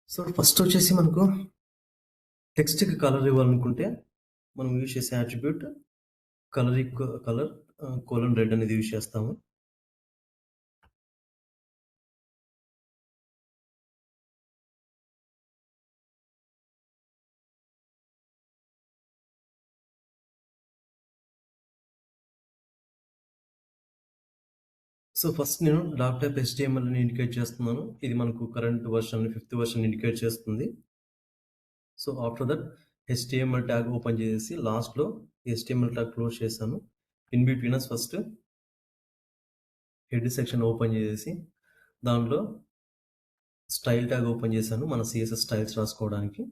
So, ఫస్టొచ్చేసి మనకు టెక్స్ట్‌కి colour ఇవ్వాలనుకుంటే, మనం యూజ్ చేసే యాట్రిబ్యూట్ కలర్ కోలన్ రెడ్ అనేది యూజ్ చేస్తాము. సో, ఫస్ట్ నేను డాక్ టైప్ హెచ్‌టీఎంఎల్ అని ఇండికేట్ చేస్తున్నాను. ఇది మనకు current version, fifth version indicate చేస్తుంది. So, after that HTML tag open చేసేసి లాస్ట్‌లో హెచ్‌టీఎంఎల్ ట్యాగ్ క్లోజ్ చేశాను. In between first head section open చేసేసి, దాంట్లో స్టైల్ ట్యాగ్ ఓపెన్ చేశాను. మన సీఎస్ఎస్ స్టైల్స్ రాసుకోవడానికి.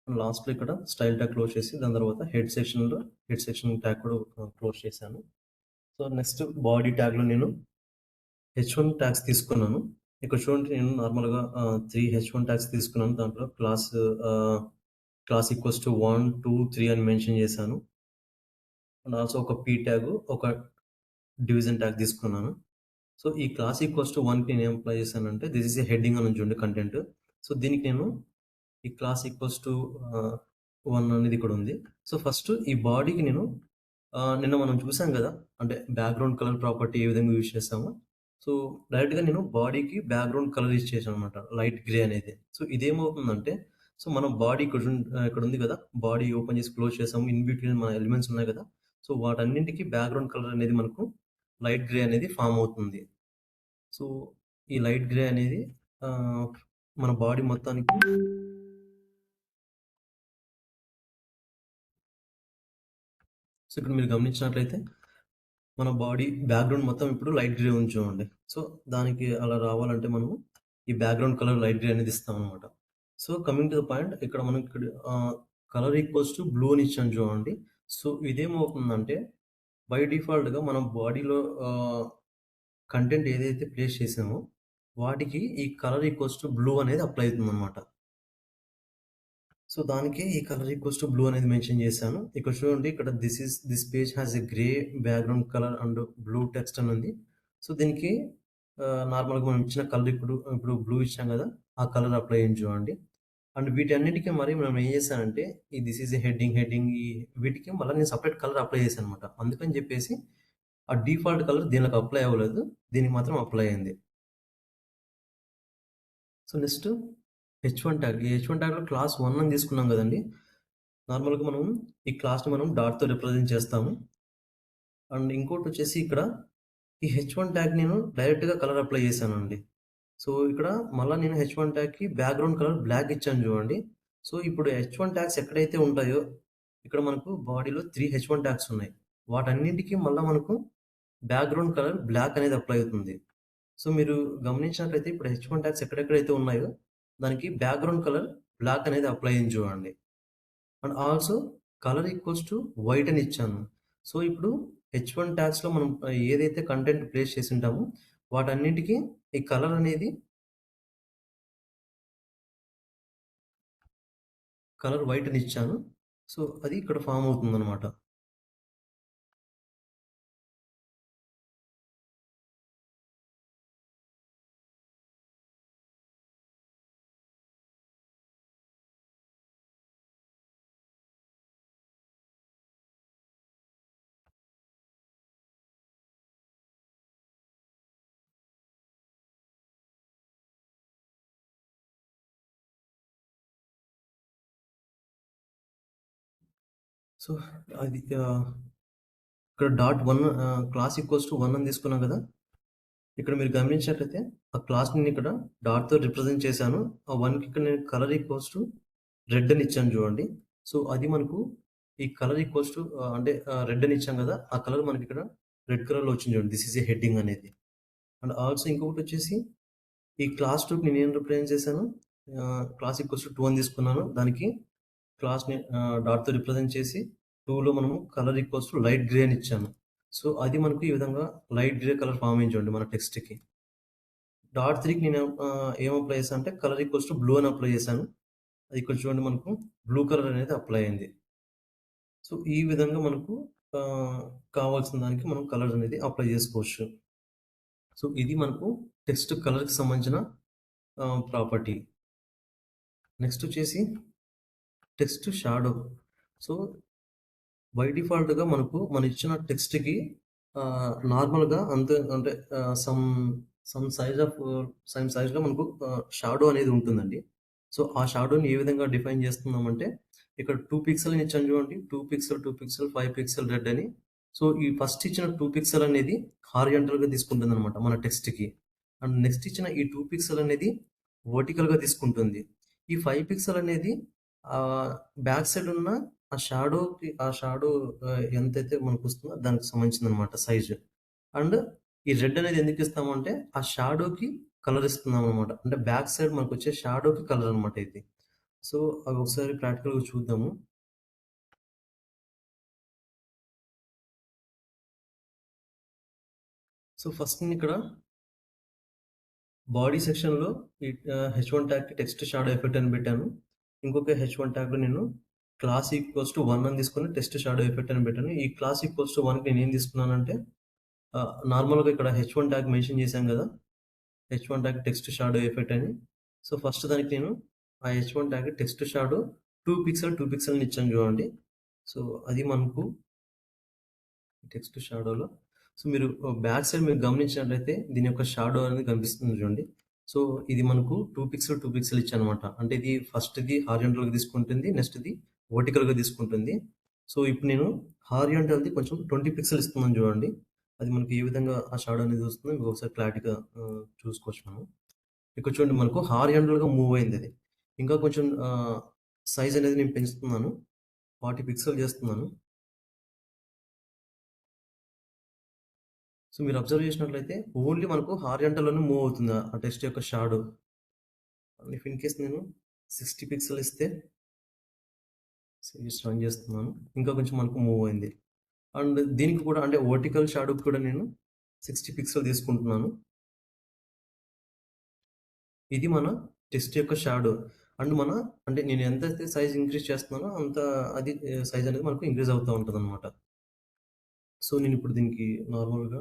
లాస్ట్‌లో ఇక్కడ స్టైల్ ట్యాగ్ క్లోజ్ చేసి, దాని తర్వాత హెడ్ సెక్షన్ ట్యాగ్ కూడా క్లోజ్ చేశాను. సో, నెక్స్ట్ బాడీ ట్యాగ్‌లో నేను హెచ్1 ట్యాగ్స్ తీసుకున్నాను. ఇక్కడ చూడండి నేను నార్మల్‌గా 3 హెచ్1 ట్యాగ్స్ తీసుకున్నాను. దాంట్లో క్లాస్ ఈక్వల్స్ టు 1, 2, 3 అని మెన్షన్ చేశాను. అండ్ ఆల్సో ఒక పీ ట్యాగ్, ఒక డివిజన్ ట్యాగ్ తీసుకున్నాను. సో, ఈ క్లాస్ ఈక్వల్స్ టు 1కి నేను ఏం అప్లై చేశానంటే, దిస్ ఈస్ ఎ హెడ్డింగ్ అని ఉంది చూడండి కంటెంట్. సో, దీనికి నేను ఈ క్లాస్ ఈక్వల్స్ టు 1 అనేది ఇక్కడ ఉంది. సో, ఫస్ట్ ఈ బాడీకి నేను నిన్న మనం చూసాం గదా! అంటే బ్యాక్‌గ్రౌండ్ కలర్ ప్రాపర్టీ ఏ విధంగా యూజ్ చేసామో. సో, డైరెక్ట్‌గా నేను బాడీకి బ్యాక్‌గ్రౌండ్ కలర్ ఇచ్చేసాననమాట. లైట్ గ్రే అనేది. సో, ఇదేమవుతుందంటే, సో, మనం బాడీ ఇక్కడ ఉంది గదా! బాడీ ఓపెన్ చేసి క్లోజ్ చేసాము. ఇన్ బిట్వీన్ మన ఎలిమెంట్స్ ఉన్నాయి గదా! సో, వాటన్నింటికి బ్యాక్‌గ్రౌండ్ కలర్ అనేది మనకు లైట్ గ్రే అనేది ఫార్మ్ అవుతుంది. సో, ఈ లైట్ గ్రే అనేది ఆహ్, మన బాడీ మొత్తానికి సో, ఇక్కడ మీరు గమనించినట్లయితే మన బాడీ బ్యాక్‌గ్రౌండ్ మొత్తం ఇప్పుడు లైట్ గ్రే ఉంది చూడండి. సో, దానికి అలా రావాలంటే మనము ఈ బ్యాక్‌గ్రౌండ్ కలర్ లైట్ గ్రే అనేది ఇస్తామనమాట. So, coming to the point ఇక్కడ మనం ఇక్కడ కలర్ ఈక్వల్స్ టు బ్లూ అని ఇచ్చాను చూడండి. సో, ఇదేమవుతుందంటే బై డిఫాల్ట్‌గా మనం బాడీలో కంటెంట్ ఏదైతే ప్లేస్ చేసామో వాటికి ఈ కలర్ ఈక్వల్స్ టు బ్లూ అనేది అప్లై అవుతుందనమాట. సో, దానికే ఈ కలర్ ఈక్వల్స్ టు బ్లూ అనేది మెన్షన్ చేశాను. ఇక్కడ చూడండి ఇక్కడ this page has a grey background colour and blue text అని ఉంది. సో, దీనికి నార్మల్‌గా మనం ఇచ్చిన కలర్ ఇప్పుడు బ్లూ ఇచ్చాం కదా! ఆ కలర్ అప్లై అయింది చూడండి. అండ్ వీటన్నిటికి మరి మనం ఏం చేశానంటే ఈ దిస్ ఈస్ ఎ హెడ్డింగ్ ఈ వీటికి మళ్ళా నేను సెపరేట్ కలర్ అప్లై చేశాననమాట. అందుకని చెప్పేసి ఆ డిఫాల్ట్ కలర్ దీనికి అప్లై అవ్వలేదు. దీనికి మాత్రం అప్లై అయింది. So, next H1 tag. ఈ హెచ్1 ట్యాగ్‌లో క్లాస్ 1 అని తీసుకున్నాం కదండీ! నార్మల్‌గా మనం ఈ క్లాస్‌ని మనం డాట్‌తో రిప్రజెంట్ చేస్తాము. అండ్ ఇంకోటొచ్చేసి ఇక్కడ ఈ హెచ్1 ట్యాగ్ నేను డైరెక్ట్‌గా కలర్ అప్లై చేశానండి. సో, ఇక్కడ మళ్ళా నేను హెచ్1 ట్యాగ్‌కి బ్యాక్‌గ్రౌండ్ కలర్ బ్లాక్ ఇచ్చాను చూడండి. సో, ఇప్పుడు హెచ్1 ట్యాగ్స్ ఎక్కడైతే ఉంటాయో ఇక్కడ మనకు బాడీలో 3 హెచ్1 ట్యాగ్స్ ఉన్నాయి. వాటన్నింటికి మళ్ళా మనకు బ్యాక్‌గ్రౌండ్ కలర్ బ్లాక్ అనేది అప్లై అవుతుంది. సో, మీరు గమనించినట్లయితే ఇప్పుడు హెచ్1 ట్యాగ్స్ ఎక్కడెక్కడైతే ఉన్నాయో దానికి బ్యాక్‌గ్రౌండ్ కలర్ బ్లాక్ అనేది అప్లై అయింది చూడండి. And also colour equals to white అని ఇచ్చాను. సో, ఇప్పుడు హెచ్1 ట్యాగ్స్‌లో మనం ఏదైతే కంటెంట్ ప్లేస్ చేసుంటామో వాటన్నిటికి ఈ కలర్ అనేది కలర్ వైట్ అని ఇచ్చాను. సో, అది ఇక్కడ ఫార్మ్ అవుతుందనమాట. సో, అది ఇక్కడ డాట్ 1 క్లాస్ ఈక్వల్స్ టు 1 అని తీసుకున్నాం కదా! ఇక్కడ మీరు గమనించినట్లయితే ఆ క్లాస్‌ని నేను ఇక్కడ డాట్‌తో రిప్రజెంట్ చేశాను. ఆ 1కి ఇక్కడ నేను కలర్ ఈక్వల్స్ టు రెడ్ అని ఇచ్చాను చూడండి. సో, అది మనకు ఈ కలర్ ఈక్వల్స్ టు అంటే రెడ్ అని ఇచ్చాం కదా! ఆ కలర్ మనకిక్కడ రెడ్ కలర్‌లో వచ్చింది చూడండి. దిస్ ఈస్ ఎ హెడ్డింగ్ అనేది. అండ్ ఆల్సో ఇంకొకటొచ్చేసి ఈ క్లాస్ 2కి నేనేం రిప్రజెంట్ చేశాను, క్లాస్ ఈక్వల్స్ టు 2 అని తీసుకున్నాను. దానికి క్లాస్‌ని డాట్‌తో రిప్రజెంట్ చేసి 2లో మనము colour equals to light grey అని ఇచ్చాను. సో, అది మనకు ఈ విధంగా లైట్ గ్రే కలర్ ఫార్మ్ అయింది చూడండి మన టెక్స్ట్‌కి. డాట్ 3కి నేను ఏం అప్లై చేశాను అంటే కలర్ ఈక్వల్స్ టు బ్లూ అని అప్లై చేశాను. అది ఇక్కడ చూడండి మనకు బ్లూ కలర్ అనేది అప్లై అయింది. సో, ఈ విధంగా మనకు కావాల్సిన దానికి మనం కలర్ అనేది అప్లై చేసుకోవచ్చు. సో, ఇది మనకు టెక్స్ట్ కలర్‌కి సంబంధించిన ప్రాపర్టీ. నెక్స్ట్ వచ్చేసి టెక్స్ట్ షాడో. సో బై డిఫాల్ట్‌గా మనం ఇచ్చిన టెక్స్ట్‌కి నార్మల్‌గా అంతే అంటే సమ్ సైజ్ ఆఫ్ సమ్ సైజ్‌లో మనకు షాడో అనేది ఉంటుందండి. సో, ఆ షాడోని ఏ విధంగా డిఫైన్ చేస్తున్నామంటే, ఇక్కడ 2 పిక్సెల్ అని ఇచ్చాను చూడండి. 2 పిక్సెల్, 2 పిక్సెల్, 5 పిక్సెల్ రెడ్ అని. సో, ఈ ఫస్ట్ ఇచ్చిన 2 పిక్సెల్ అనేది హారిజాంటల్‌గా తీసుకుంటుందనమాట మన టెక్స్ట్‌కి. అండ్ నెక్స్ట్ ఇచ్చిన ఈ 2 పిక్సెల్ అనేది వర్టికల్‌గా తీసుకుంటుంది. ఈ 5 పిక్సెల్ అనేది ఆహ్, బ్యాక్ సైడ్ ఉన్న ఆ షాడో ఎంతైతే మనకొస్తుందో దానికి సంబంధించిందనమాట సైజు. అండ్ ఈ రెడ్ అనేది ఎందుకిస్తామంటే, ఆ షాడోకి కలర్ ఇస్తున్నామనమాట. అంటే బ్యాక్ సైడ్ మనకొచ్చే షాడోకి కలర్ అనమాట ఇది. సో, అవి ఒకసారి ప్రాక్టికల్‌గా చూద్దాము. సో, ఫస్ట్ నేనిక్కడ బాడీ సెక్షన్‌లో ఈ హెచ్1 ట్యాగ్‌కి టెక్స్ట్ షాడో ఎఫెక్ట్ అని పెట్టాను. ఇంకొక హెచ్1 ట్యాగ్‌లో నేను క్లాస్ ఈక్వల్స్ టు 1 అని తీసుకొని టెక్స్ట్ షాడో ఎఫెక్ట్ అని పెట్టాను. ఈ క్లాస్ ఈక్వల్స్ టు 1కి నేనేం తీసుకున్నానంటే నార్మల్‌గా ఇక్కడ హెచ్1 ట్యాగ్ మెన్షన్ చేశాం గదా! H1 tag text shadow effect అని. సో, ఫస్ట్ దానికి నేను ఆ H1 tag text shadow 2 pixel, 2 pixel అని ఇచ్చాను చూడండి. సో, అది మనకు టెక్స్ట్ షాడోలో. సో, మీరు బ్యాక్ సైడ్ మీరు గమనించినట్లయితే దీని యొక్క షాడో అనేది కనిపిస్తుంది చూడండి. సో, ఇది మనకు 2 పిక్సెల్, 2 పిక్సెల్ ఇచ్చానమాట. అంటే ఇది ఫస్ట్‌ది హారిజాంటల్‌గా తీసుకుంటుంది. నెక్స్ట్‌ది వర్టికల్‌గా తీసుకుంటుంది. సో, ఇప్పుడు నేను హారిజాంటల్‌ది కొంచెం 20 పిక్సెల్ ఇస్తున్నాను చూడండి. అది మనకి ఏ విధంగా ఆ షాడో అనేది వస్తుందో మీకు ఒకసారి క్లారిటీగా చూసుకోవచ్చు మనం. ఇక్కడ చూడండి మనకు హారిజాంటల్‌గా మూవ్ అయిందది. ఇంకా కొంచెం సైజ్ అనేది నేను పెంచుతున్నాను. 40 పిక్సెల్ చేస్తున్నాను. సో, మీరు అబ్జర్వ్ చేసినట్లయితే ఓన్లీ మనకు హారిజాంటల్‌లోనే మూవ్ అవుతుంది. ఆ టెక్స్ట్ యొక్క షాడో. ఇఫ్ ఇన్ కేస్ నేను 60 పిక్సెల్ ఇస్తే జస్ట్ రన్ చేస్తున్నాను. ఇంకా కొంచెం మనకు మూవ్ అయింది. అండ్ దీనికి కూడా అంటే వర్టికల్ షాడోకి కూడా నేను 60 పిక్సెల్ తీసుకుంటున్నాను. ఇది మన టెక్స్ట్ యొక్క షాడో. అండ్ అంటే నేను ఎంతైతే సైజ్ ఇంక్రీజ్ చేస్తున్నానో అంత అది సైజ్ అనేది మనకు ఇంక్రీజ్ అవుతా ఉంటదనమాట. సో, నేనిప్పుడు దీనికి నార్మల్‌గా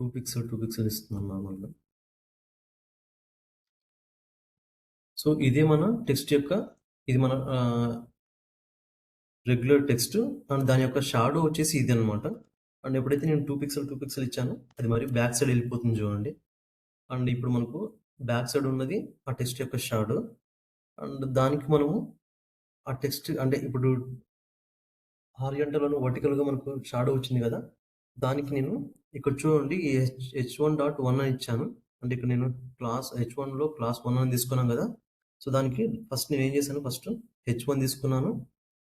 2 పిక్సెల్, 2 పిక్సెల్ ఇస్తున్నాను నార్మల్‌గా. సో, ఇదే మన టెక్స్ట్ యొక్క ఇది మన రెగ్యులర్ టెక్స్ట్ అండ్ దాని యొక్క షాడో వచ్చేసి ఇదనమాట. అండ్ ఎప్పుడైతే నేను 2 పిక్సెల్, 2 పిక్సెల్ ఇచ్చానో అది మరి బ్యాక్ సైడ్ ఎళ్ళిపోతుంది చూడండి. అండ్ ఇప్పుడు మనకు బ్యాక్ సైడ్ ఉన్నది ఆ టెక్స్ట్ యొక్క షాడో. అండ్ దానికి మనము ఆ టెక్స్ట్ అంటే ఇప్పుడు హారిజాంటల్‌లోను వర్టికల్‌గా మనకు షాడో వచ్చింది గదా! దానికి నేను ఇక్కడ చూడండి ఈ హెచ్1.1 అని ఇచ్చాను. అంటే ఇక్కడ నేను క్లాస్ హెచ్1లో క్లాస్ 1 అని తీసుకున్నాం గదా! సో, దానికి ఫస్ట్ నేనేం చేశాను ఫస్ట్ హెచ్1 తీసుకున్నాను.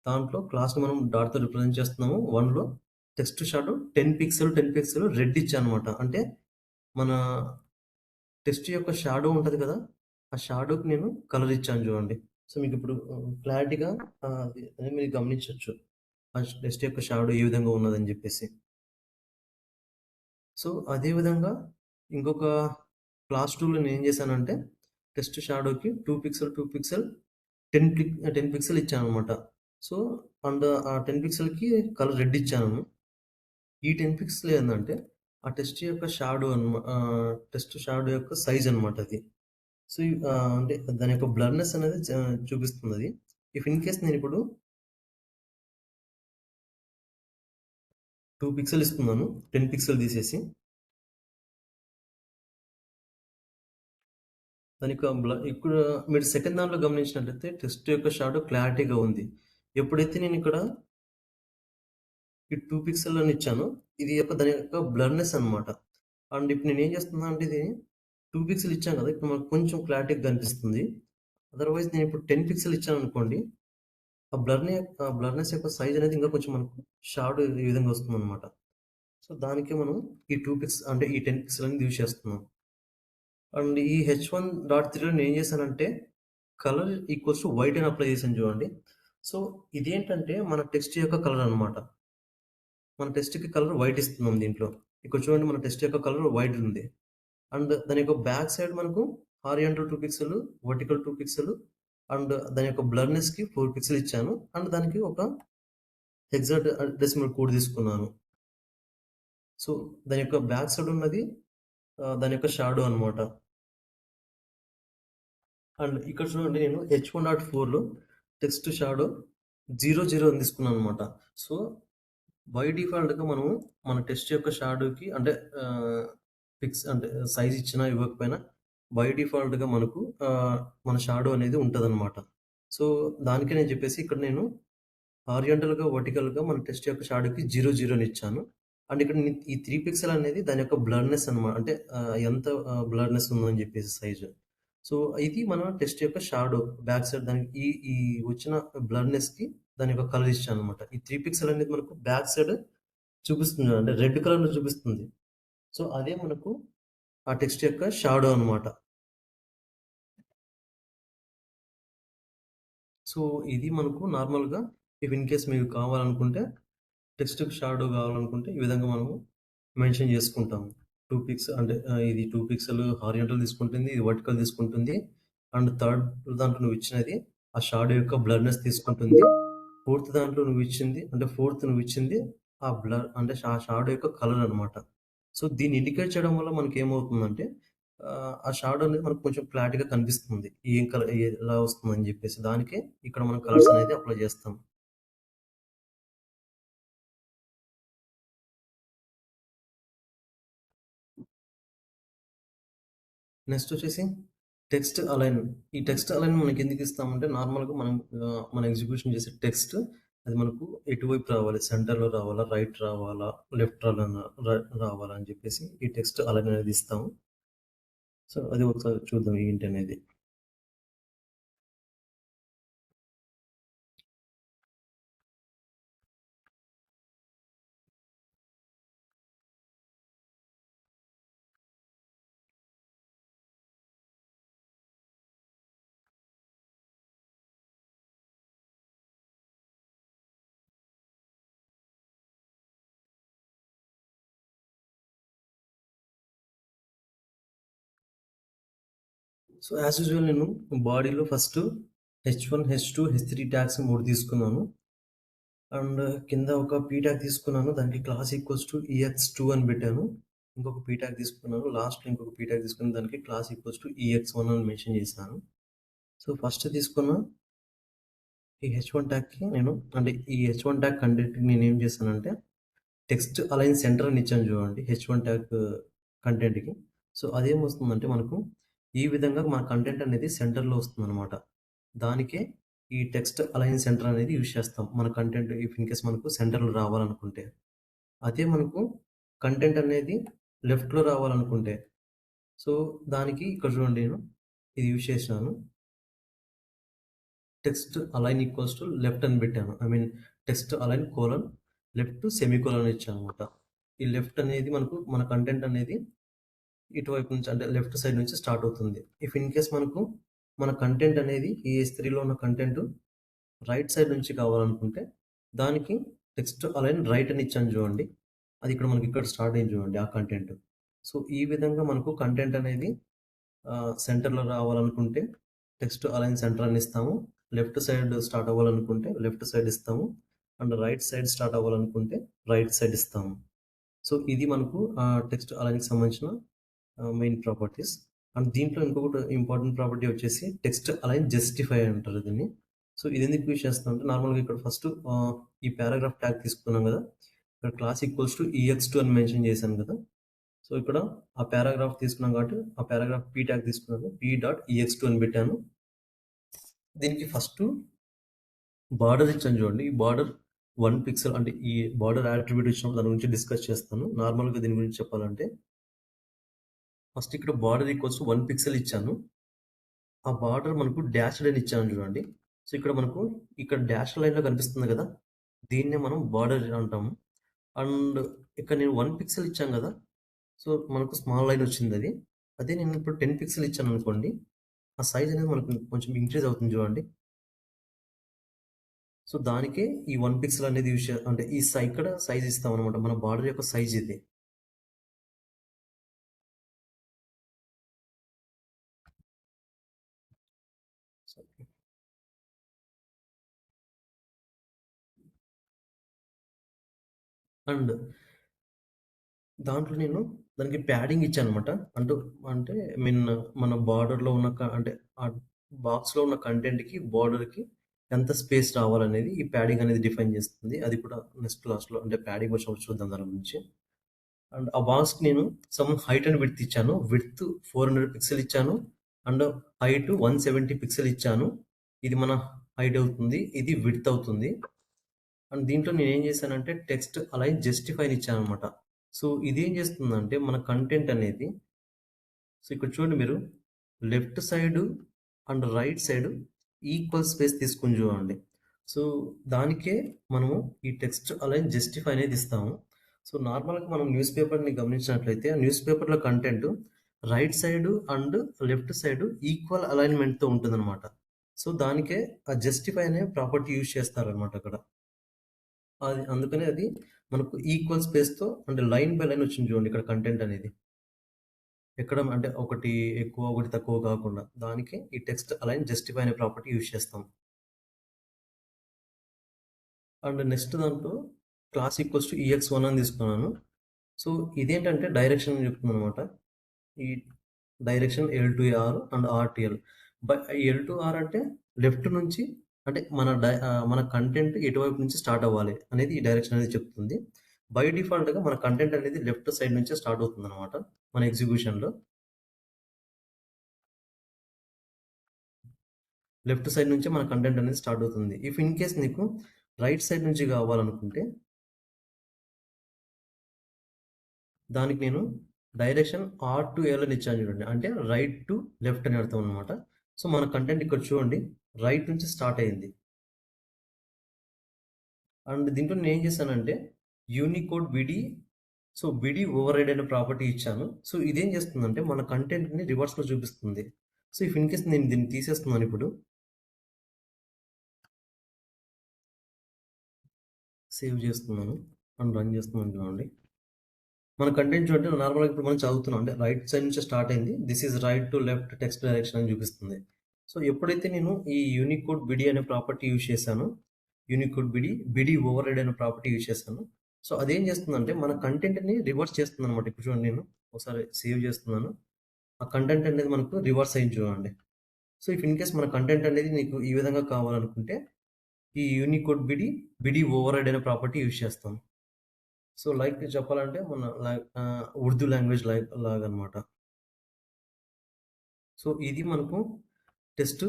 దాంట్లో క్లాస్‌ని మనం డాట్‌తో రిప్రజెంట్ చేస్తున్నాము. 1లో text shadow 10 pixel, 10 pixel red ఇచ్చానన్నమాట. అంటే మన టెక్స్ట్ యొక్క షాడో ఉంటది కదా! ఆ షాడోకి నేను కలర్ ఇచ్చాను చూడండి. సో, మీకిప్పుడు క్లారిటీగా అది మీరు గమనించొచ్చు. ఆ టెక్స్ట్ యొక్క షాడో ఏ విధంగా ఉన్నదని జెప్పేసి. సో, అదే విధంగా ఇంకొక క్లాస్ 2లో నేనేం చేశానంటే, టెక్స్ట్ షాడోకి 2 పిక్సెల్, 2 పిక్సెల్ 10 పిక్సెల్ ఇచ్చాననమాట. సో, అండ్ ఆ 10 పిక్సెల్‌కి కలర్ రెడ్ ఇచ్చాను. ఈ 10 పిక్సెల్ ఏందంటే, ఆ టెక్స్ట్ షాడో యొక్క సైజ్ అనమాట అది. సో, అంటే దాని యొక్క బ్లర్‌నెస్ అనేది చూపిస్తుందది. ఇఫ్ ఇన్ కేస్ నేనిప్పుడు 2 పిక్సెల్ ఇస్తున్నాను. 10 పిక్సెల్ తీసేసి. దానికి ఇక్కడ మీరు సెకండ్ దాంట్లో గమనించినట్లయితే టెక్స్ట్ యొక్క షాడో క్లారిటీగా ఉంది. ఎప్పుడైతే నేనిక్కడ ఈ 2 పిక్సెల్ అని ఇచ్చానో, దాని యొక్క బ్లర్‌నెస్ అన్నమాట. అండ్ ఇప్పుడు నేనేం చేస్తున్నా అంటే ఇది 2 పిక్సెల్ ఇచ్చాను కదా! ఇప్పుడు మనకు కొంచెం క్లారిటీగా కనిపిస్తుంది. అదర్‌వైజ్ నేనిప్పుడు 10 పిక్సెల్ ఇచ్చాననుకోండి, ఆ బ్లర్‌నెస్ యొక్క సైజ్ అనేది ఇంకా కొంచెం మనకు షాడో ఈ విధంగా వస్తుందన్నమాట. సో, దానికే మనం ఈ 2 పిక్స్ అంటే ఈ 10 పిక్సెల్ అనేది యూజ్ చేస్తున్నాం. అండ్ ఈ H1.3లో నేనేం చేశానంటే, కలర్ ఈక్వల్స్ టు వైట్ అని అప్లై చేశాను చూడండి. సో, ఇదేంటంటే మన టెక్స్ట్ యొక్క కలర్ అన్నమాట. మన టెక్స్ట్‌కి కలర్ వైట్ ఇస్తున్నాం దీంట్లో. ఇక్కడ చూడండి మన టెక్స్ట్ యొక్క కలర్ వైట్ ఉంది. అండ్ దాని యొక్క బ్యాక్ సైడ్ మనకు horizontal 2 pixel, vertical 2 pixel and దాని యొక్క బ్లర్‌నెస్‌కి 4 పిక్సెల్ ఇచ్చాను. అండ్ దానికి ఒక డెసిమల్ కోడ్ తీసుకున్నాను. సో, దాని యొక్క బ్యాక్ సైడ్ ఉన్నది దాని యొక్క షాడో అన్నమాట. అండ్ ఇక్కడ చూడండి నేను H1.4లో టెక్స్ట్ షాడో 00 అని తీసుకున్నాననమాట. సో, బై డిఫాల్ట్‌గా మనము మన టెస్ట్ యొక్క షాడోకి అంటే ఆహ్, ఫిక్స్ అంటే సైజ్ ఇచ్చినా ఇవ్వకపోయినా బై డిఫాల్ట్‌గా మనకు మన షాడో అనేది ఉంటదనమాట. సో, దానికని చెప్పేసి ఇక్కడ నేను హారిజాంటల్‌గా, వర్టికల్‌గా మన టెస్ట్ యొక్క షాడోకి 00 అని ఇచ్చాను. అండ్ ఇక్కడ ఈ 3 పిక్సెల్ అనేది దాని యొక్క బ్లర్‌నెస్ అనమాట. అంటే ఎంత బ్లర్‌నెస్ ఉందని చెప్పేసి సైజు. సో, ఇది మన టెస్ట్ యొక్క షాడో బ్యాక్ సైడ్ దానికి ఈ ఈ వచ్చిన బ్లర్‌నెస్‌కి దాని యొక్క కలర్ ఇచ్చాననమాట. ఈ 3 పిక్సెల్ అనేది మనకు బ్యాక్ సైడ్ చూపిస్తుంది. అంటే రెడ్ కలర్‌లో చూపిస్తుంది. సో, అదే మనకు ఆ టెక్స్ట్ యొక్క షాడో అనమాట. సో, ఇది మనకు నార్మల్‌గా ఇఫ్ ఇన్ కేస్ మీకు కావాలనుకుంటే టెక్స్ట్‌కి షాడో కావాలనుకుంటే ఈ విధంగా మనము మెన్షన్ చేసుకుంటాము. 2 అంటే ఇది 2 పిక్సెల్ హారిజాంటల్ తీసుకుంటుంది. ఇది వర్టికల్ తీసుకుంటుంది. అండ్ థర్డ్ దాంట్లో నువ్వు ఇచ్చినది ఆ షాడో యొక్క బ్లర్‌నెస్ తీసుకుంటుంది. ఫోర్త్ దాంట్లో నువ్వు ఇచ్చింది అంటే ఫోర్త్ నువ్వు ఇచ్చింది ఆ బ్లర్ అంటే షాడో యొక్క కలర్ అన్నమాట. సో, దీన్ని ఇండికేట్ చేయడం వల్ల మనకేమవుతుందంటే ఆ షాడో అనేది మనకు కొంచెం క్లారిటీగా కనిపిస్తుంది. ఏం కలర్ ఎలా వస్తుందని చెప్పేసి. దానికే ఇక్కడ మనం కలర్స్ అనేది అప్లై చేస్తాం. నెక్స్ట్ వచ్చేసి టెక్స్ట్ అలైన్. ఈ టెక్స్ట్ అలైన్ మనకెందుకు ఇస్తామంటే నార్మల్‌గా మనం మన ఎగ్జిక్యూషన్ చేసే టెక్స్ట్ అది మనకు ఎటువైపు రావాలి? సెంటర్‌లో రావాలా? రైట్ రావాలా? లెఫ్ట్ రావాలా అని చెప్పేసి ఈ టెక్స్ట్ అలైన్ అనేది ఇస్తాము. సో, అది ఒకసారి చూద్దాం ఏంటనేది. సో, యాస్ యూజువల్ నేను బాడీలో ఫస్ట్ హెచ్1, హెచ్2, హెచ్3 ట్యాగ్స్ 3 తీసుకున్నాను. అండ్ కింద ఒక పీ ట్యాగ్ తీసుకున్నాను. దానికి క్లాస్ ఈక్వల్స్ టు EX2 అని పెట్టాను. ఇంకొక పీ ట్యాగ్ తీసుకున్నాను. లాస్ట్‌లో ఇంకొక పీ ట్యాగ్ తీసుకొని దానికి క్లాస్ ఈక్వల్స్ టు EX1 అని మెన్షన్ చేశాను. సో, ఫస్ట్ తీసుకున్న ఈ హెచ్1 ట్యాగ్‌కి నేను అంటే ఈ హెచ్1 ట్యాగ్ కంటెంట్‌కి నేనేం చేశానంటే టెక్స్ట్ అలైన్ సెంటర్ అని ఇచ్చాను చూడండి హెచ్1 ట్యాగ్ కంటెంట్‌కి. సో, అదేమొస్తుందంటే మనకు ఈ విధంగా మన కంటెంట్ అనేది సెంటర్‌లో వస్తుందనమాట. దానికే ఈ టెక్స్ట్ అలైన్ సెంటర్ అనేది యూజ్ చేస్తాం. మన కంటెంట్ ఇఫ్ ఇన్ కేస్ మనకు సెంటర్‌లో రావాలనుకుంటే. అదే మనకు కంటెంట్ అనేది లెఫ్ట్‌లో రావాలనుకుంటే, సో, దానికి ఇక్కడ చూడండి నేను ఇది యూజ్ చేశాను. Text align equals to left అని పెట్టాను. I mean text align colon left semicolon ఇచ్చాననమాట. ఈ లెఫ్ట్ అనేది మనకు మన కంటెంట్ అనేది ఇటువైపు నుంచి అంటే లెఫ్ట్ సైడ్ నుంచి స్టార్ట్ అవుతుంది. ఇఫ్ ఇన్ కేస్ మనకు మన కంటెంట్ అనేది ఈ హెచ్3లో ఉన్న కంటెంట్ రైట్ సైడ్ నుంచి కావాలనుకుంటే దానికి టెక్స్ట్ అలైన్ రైట్ అని ఇచ్చాను చూడండి. అది ఇక్కడ మనకి ఇక్కడ స్టార్ట్ అయింది చూడండి ఆ కంటెంట్. సో, ఈ విధంగా మనకు కంటెంట్ అనేది సెంటర్‌లో రావాలనుకుంటే టెక్స్ట్ అలైన్ సెంటర్ అని ఇస్తాము. లెఫ్ట్ సైడ్ స్టార్ట్ అవ్వాలనుకుంటే లెఫ్ట్ సైడ్ ఇస్తాము. అండ్ రైట్ సైడ్ స్టార్ట్ అవ్వాలనుకుంటే రైట్ సైడ్ ఇస్తాము. సో, ఇది మనకు టెక్స్ట్ అలైన్‌కి సంబంధించిన మెయిన్ ప్రాపర్టీస్. అండ్ దీంట్లో ఇంకొకటి ఇంపార్టెంట్ ప్రాపర్టీ వచ్చేసి టెక్స్ట్ అలైన్ జస్టిఫై అంటారు దీన్ని. సో, ఇదెందుకు యూజ్ చేస్తామంటే నార్మల్‌గా ఇక్కడ ఫస్ట్ ఈ పారాగ్రాఫ్ ట్యాగ్ తీసుకున్నాం గదా! ఇక్కడ క్లాస్ ఈక్వల్స్ టు EX2 అని మెన్షన్ చేశాను గదా! సో, ఇక్కడ ఆ పారాగ్రాఫ్ తీసుకున్నాం కాబట్టి ఆ పారాగ్రాఫ్ పీ ట్యాగ్ తీసుకున్నాను. p.ex2 అని పెట్టాను. దీనికి ఫస్టు బార్డర్ ఇచ్చాను చూడండి. ఈ బార్డర్ 1 పిక్సెల్ అంటే ఈ బార్డర్ అట్రిబ్యూట్ ఇచ్చినప్పుడు దాని గురించి డిస్కస్ చేస్తాను. నార్మల్‌గా దీని గురించి చెప్పాలంటే ఫస్ట్ ఇక్కడ బార్డర్ ఈక్వల్స్ టు 1 పిక్సెల్ ఇచ్చాను. ఆ బార్డర్ మనకు డాష్డ్ అని ఇచ్చాను చూడండి. సో, ఇక్కడ మనకు ఇక్కడ డాష్ లైన్‌లో కనిపిస్తుంది గదా! దీన్నే మనం బార్డర్ అంటాము. అండ్ ఇక్కడ నేను 1 పిక్సెల్ ఇచ్చాను గదా! సో, మనకు స్మాల్ లైన్ వచ్చిందది. అదే నేను ఇప్పుడు 10 పిక్సెల్ ఇచ్చాననుకోండి, ఆ సైజ్ అనేది మనకు కొంచెం ఇంక్రీజ్ అవుతుంది చూడండి. సో, దానికే ఈ 1 పిక్సెల్ అనేది యూజ్ అంటే ఈ ఇక్కడ సైజ్ ఇస్తామనమాట. మన బార్డర్ యొక్క సైజ్ ఇది. సో, అండ్ దాంట్లో నేను దానికి ప్యాడింగ్ ఇచ్చాననమాట. అంటే అంటే మీన్ మన బార్డర్‌లో ఉన్న అంటే బాక్స్‌లో ఉన్న కంటెంట్‌కి, బోర్డర్‌కి ఎంత స్పేస్ రావాలనేది ఈ ప్యాడింగ్ అనేది డిఫైన్ చేస్తుంది. అది కూడా నెక్స్ట్ క్లాస్‌లో అంటే ప్యాడింగ్ వచ్చినప్పుడు చూద్దాం దాని గురించి. అండ్ ఆ బాక్స్‌కి నేను సమ్ హైట్ అండ్ విడ్త్ ఇచ్చాను. విడ్త్ 400 పిక్సెల్ ఇచ్చాను. అండ్ హైట్ 170 పిక్సెల్ ఇచ్చాను. ఇది మన హైట్ అవుతుంది. ఇది విడ్త్ అవుతుంది. అండ్ దీంట్లో నేనేం చేశానంటే టెక్స్ట్ అలైన్ జస్టిఫైని ఇచ్చాననమాట. సో, ఇదేం చేస్తుందంటే మన కంటెంట్ అనేది సో, ఇక్కడ చూడండి మీరు left side and right side equal space తీసుకొని చూడండి. సో, దానికే మనము ఈ టెక్స్ట్ అలైన్ జస్టిఫై అనేది ఇస్తాము. సో, నార్మల్‌గా మనం న్యూస్ పేపర్‌ని గమనించినట్లయితే, ఆ న్యూస్ పేపర్‌లో content right side and left side equal అలైన్‌మెంట్‌తో ఉంటుందనమాట. సో, దానికే ఆ జస్టిఫై అనే ప్రాపర్టీ యూజ్ చేస్తారనమాట అక్కడ. అది అందుకనే అది మనకు ఈక్వల్ స్పేస్‌తో అంటే లైన్ బై లైన్ వచ్చింది చూడండి ఇక్కడ కంటెంట్ అనేది. ఎక్కడ అంటే ఒకటి ఎక్కువ, ఒకటి తక్కువ కాకుండా. దానికి ఈ టెక్స్ట్ అలైన్ జస్టిఫై అనే ప్రాపర్టీ యూజ్ చేస్తాం. అండ్ నెక్స్ట్ దాంట్లో క్లాస్ ఈక్వల్స్ టు ఈఎక్స్1 అని తీసుకున్నాను. సో, ఇదేంటంటే డైరెక్షన్ అని చెప్తుందనమాట. ఈ direction L-to-are and are-to-L. L-to-are అంటే లెఫ్ట్ నుంచి అంటే మన కంటెంట్ ఎటువైపు నుంచి స్టార్ట్ అవ్వాలి అనేది ఈ డైరెక్షన్ అనేది చెప్తుంది. బై డిఫాల్ట్‌గా మన కంటెంట్ అనేది లెఫ్ట్ సైడ్ నుంచే స్టార్ట్ అవుతుందనమాట మన ఎగ్జిక్యూషన్‌లో. లెఫ్ట్ సైడ్ నుంచే మన కంటెంట్ అనేది స్టార్ట్ అవుతుంది. ఇఫ్ ఇన్ కేస్ నీకు రైట్ సైడ్ నుంచి కావాలనుకుంటే, దానికి నేను డైరెక్షన్ ఆర్ టు ఎల్ అని ఇచ్చాను చూడండి. అంటే రైట్ టు లెఫ్ట్ అని అర్థం అనమాట. సో, మన కంటెంట్ ఇక్కడ చూడండి రైట్ నుంచి స్టార్ట్ అయింది. అండ్ దీంట్లో నేనేం చేశానంటే యూనికోడ్ బిడి సో, బిడి ఓవర్రైడ్ అనే ప్రాపర్టీ ఇచ్చాను. సో, ఇదేం చేస్తుందంటే మన కంటెంట్‌ని రివర్స్‌లో చూపిస్తుంది. సో, ఇఫ్ ఇన్ కేస్ నేను దీన్ని తీసేస్తున్నాను ఇప్పుడు. సేవ్ చేస్తున్నాను. అండ్ రన్ చేస్తున్నాను చూడండి. మన కంటెంట్ చూడండి నార్మల్‌గా ఇప్పుడు మనం చదువుతున్నాం. అంటే రైట్ సైడ్ నుంచి స్టార్ట్ అయింది. This is right to left text direction అని చూపిస్తుంది. సో, ఎప్పుడైతే నేను ఈ యూనికోడ్ బిడి అనే ప్రాపర్టీ యూజ్ చేశానో, యూనికోడ్ బిడి, బిడి ఓవర్రైడ్ అనే ప్రాపర్టీ యూజ్ చేశాను. సో, అదేం చేస్తుందంటే మన కంటెంట్‌ని రివర్స్ చేస్తుందనమాట. ఇప్పుడు చూడండి నేను ఒకసారి సేవ్ చేస్తున్నాను. ఆ కంటెంట్ అనేది మనకు రివర్స్ అయింది చూడండి. సో, ఇఫ్ ఇన్ కేస్ మన కంటెంట్ అనేది నీకు ఈ విధంగా కావాలనుకుంటే, ఈ యూనికోడ్ బిడి, బిడి ఓవర్రైడ్ అనే ప్రాపర్టీ యూజ్ చేస్తాం. సో, లైక్ చెప్పాలంటే మన ఉర్దూ లాంగ్వేజ్ లాగనమాట. సో, ఇది మనకు టెస్ట్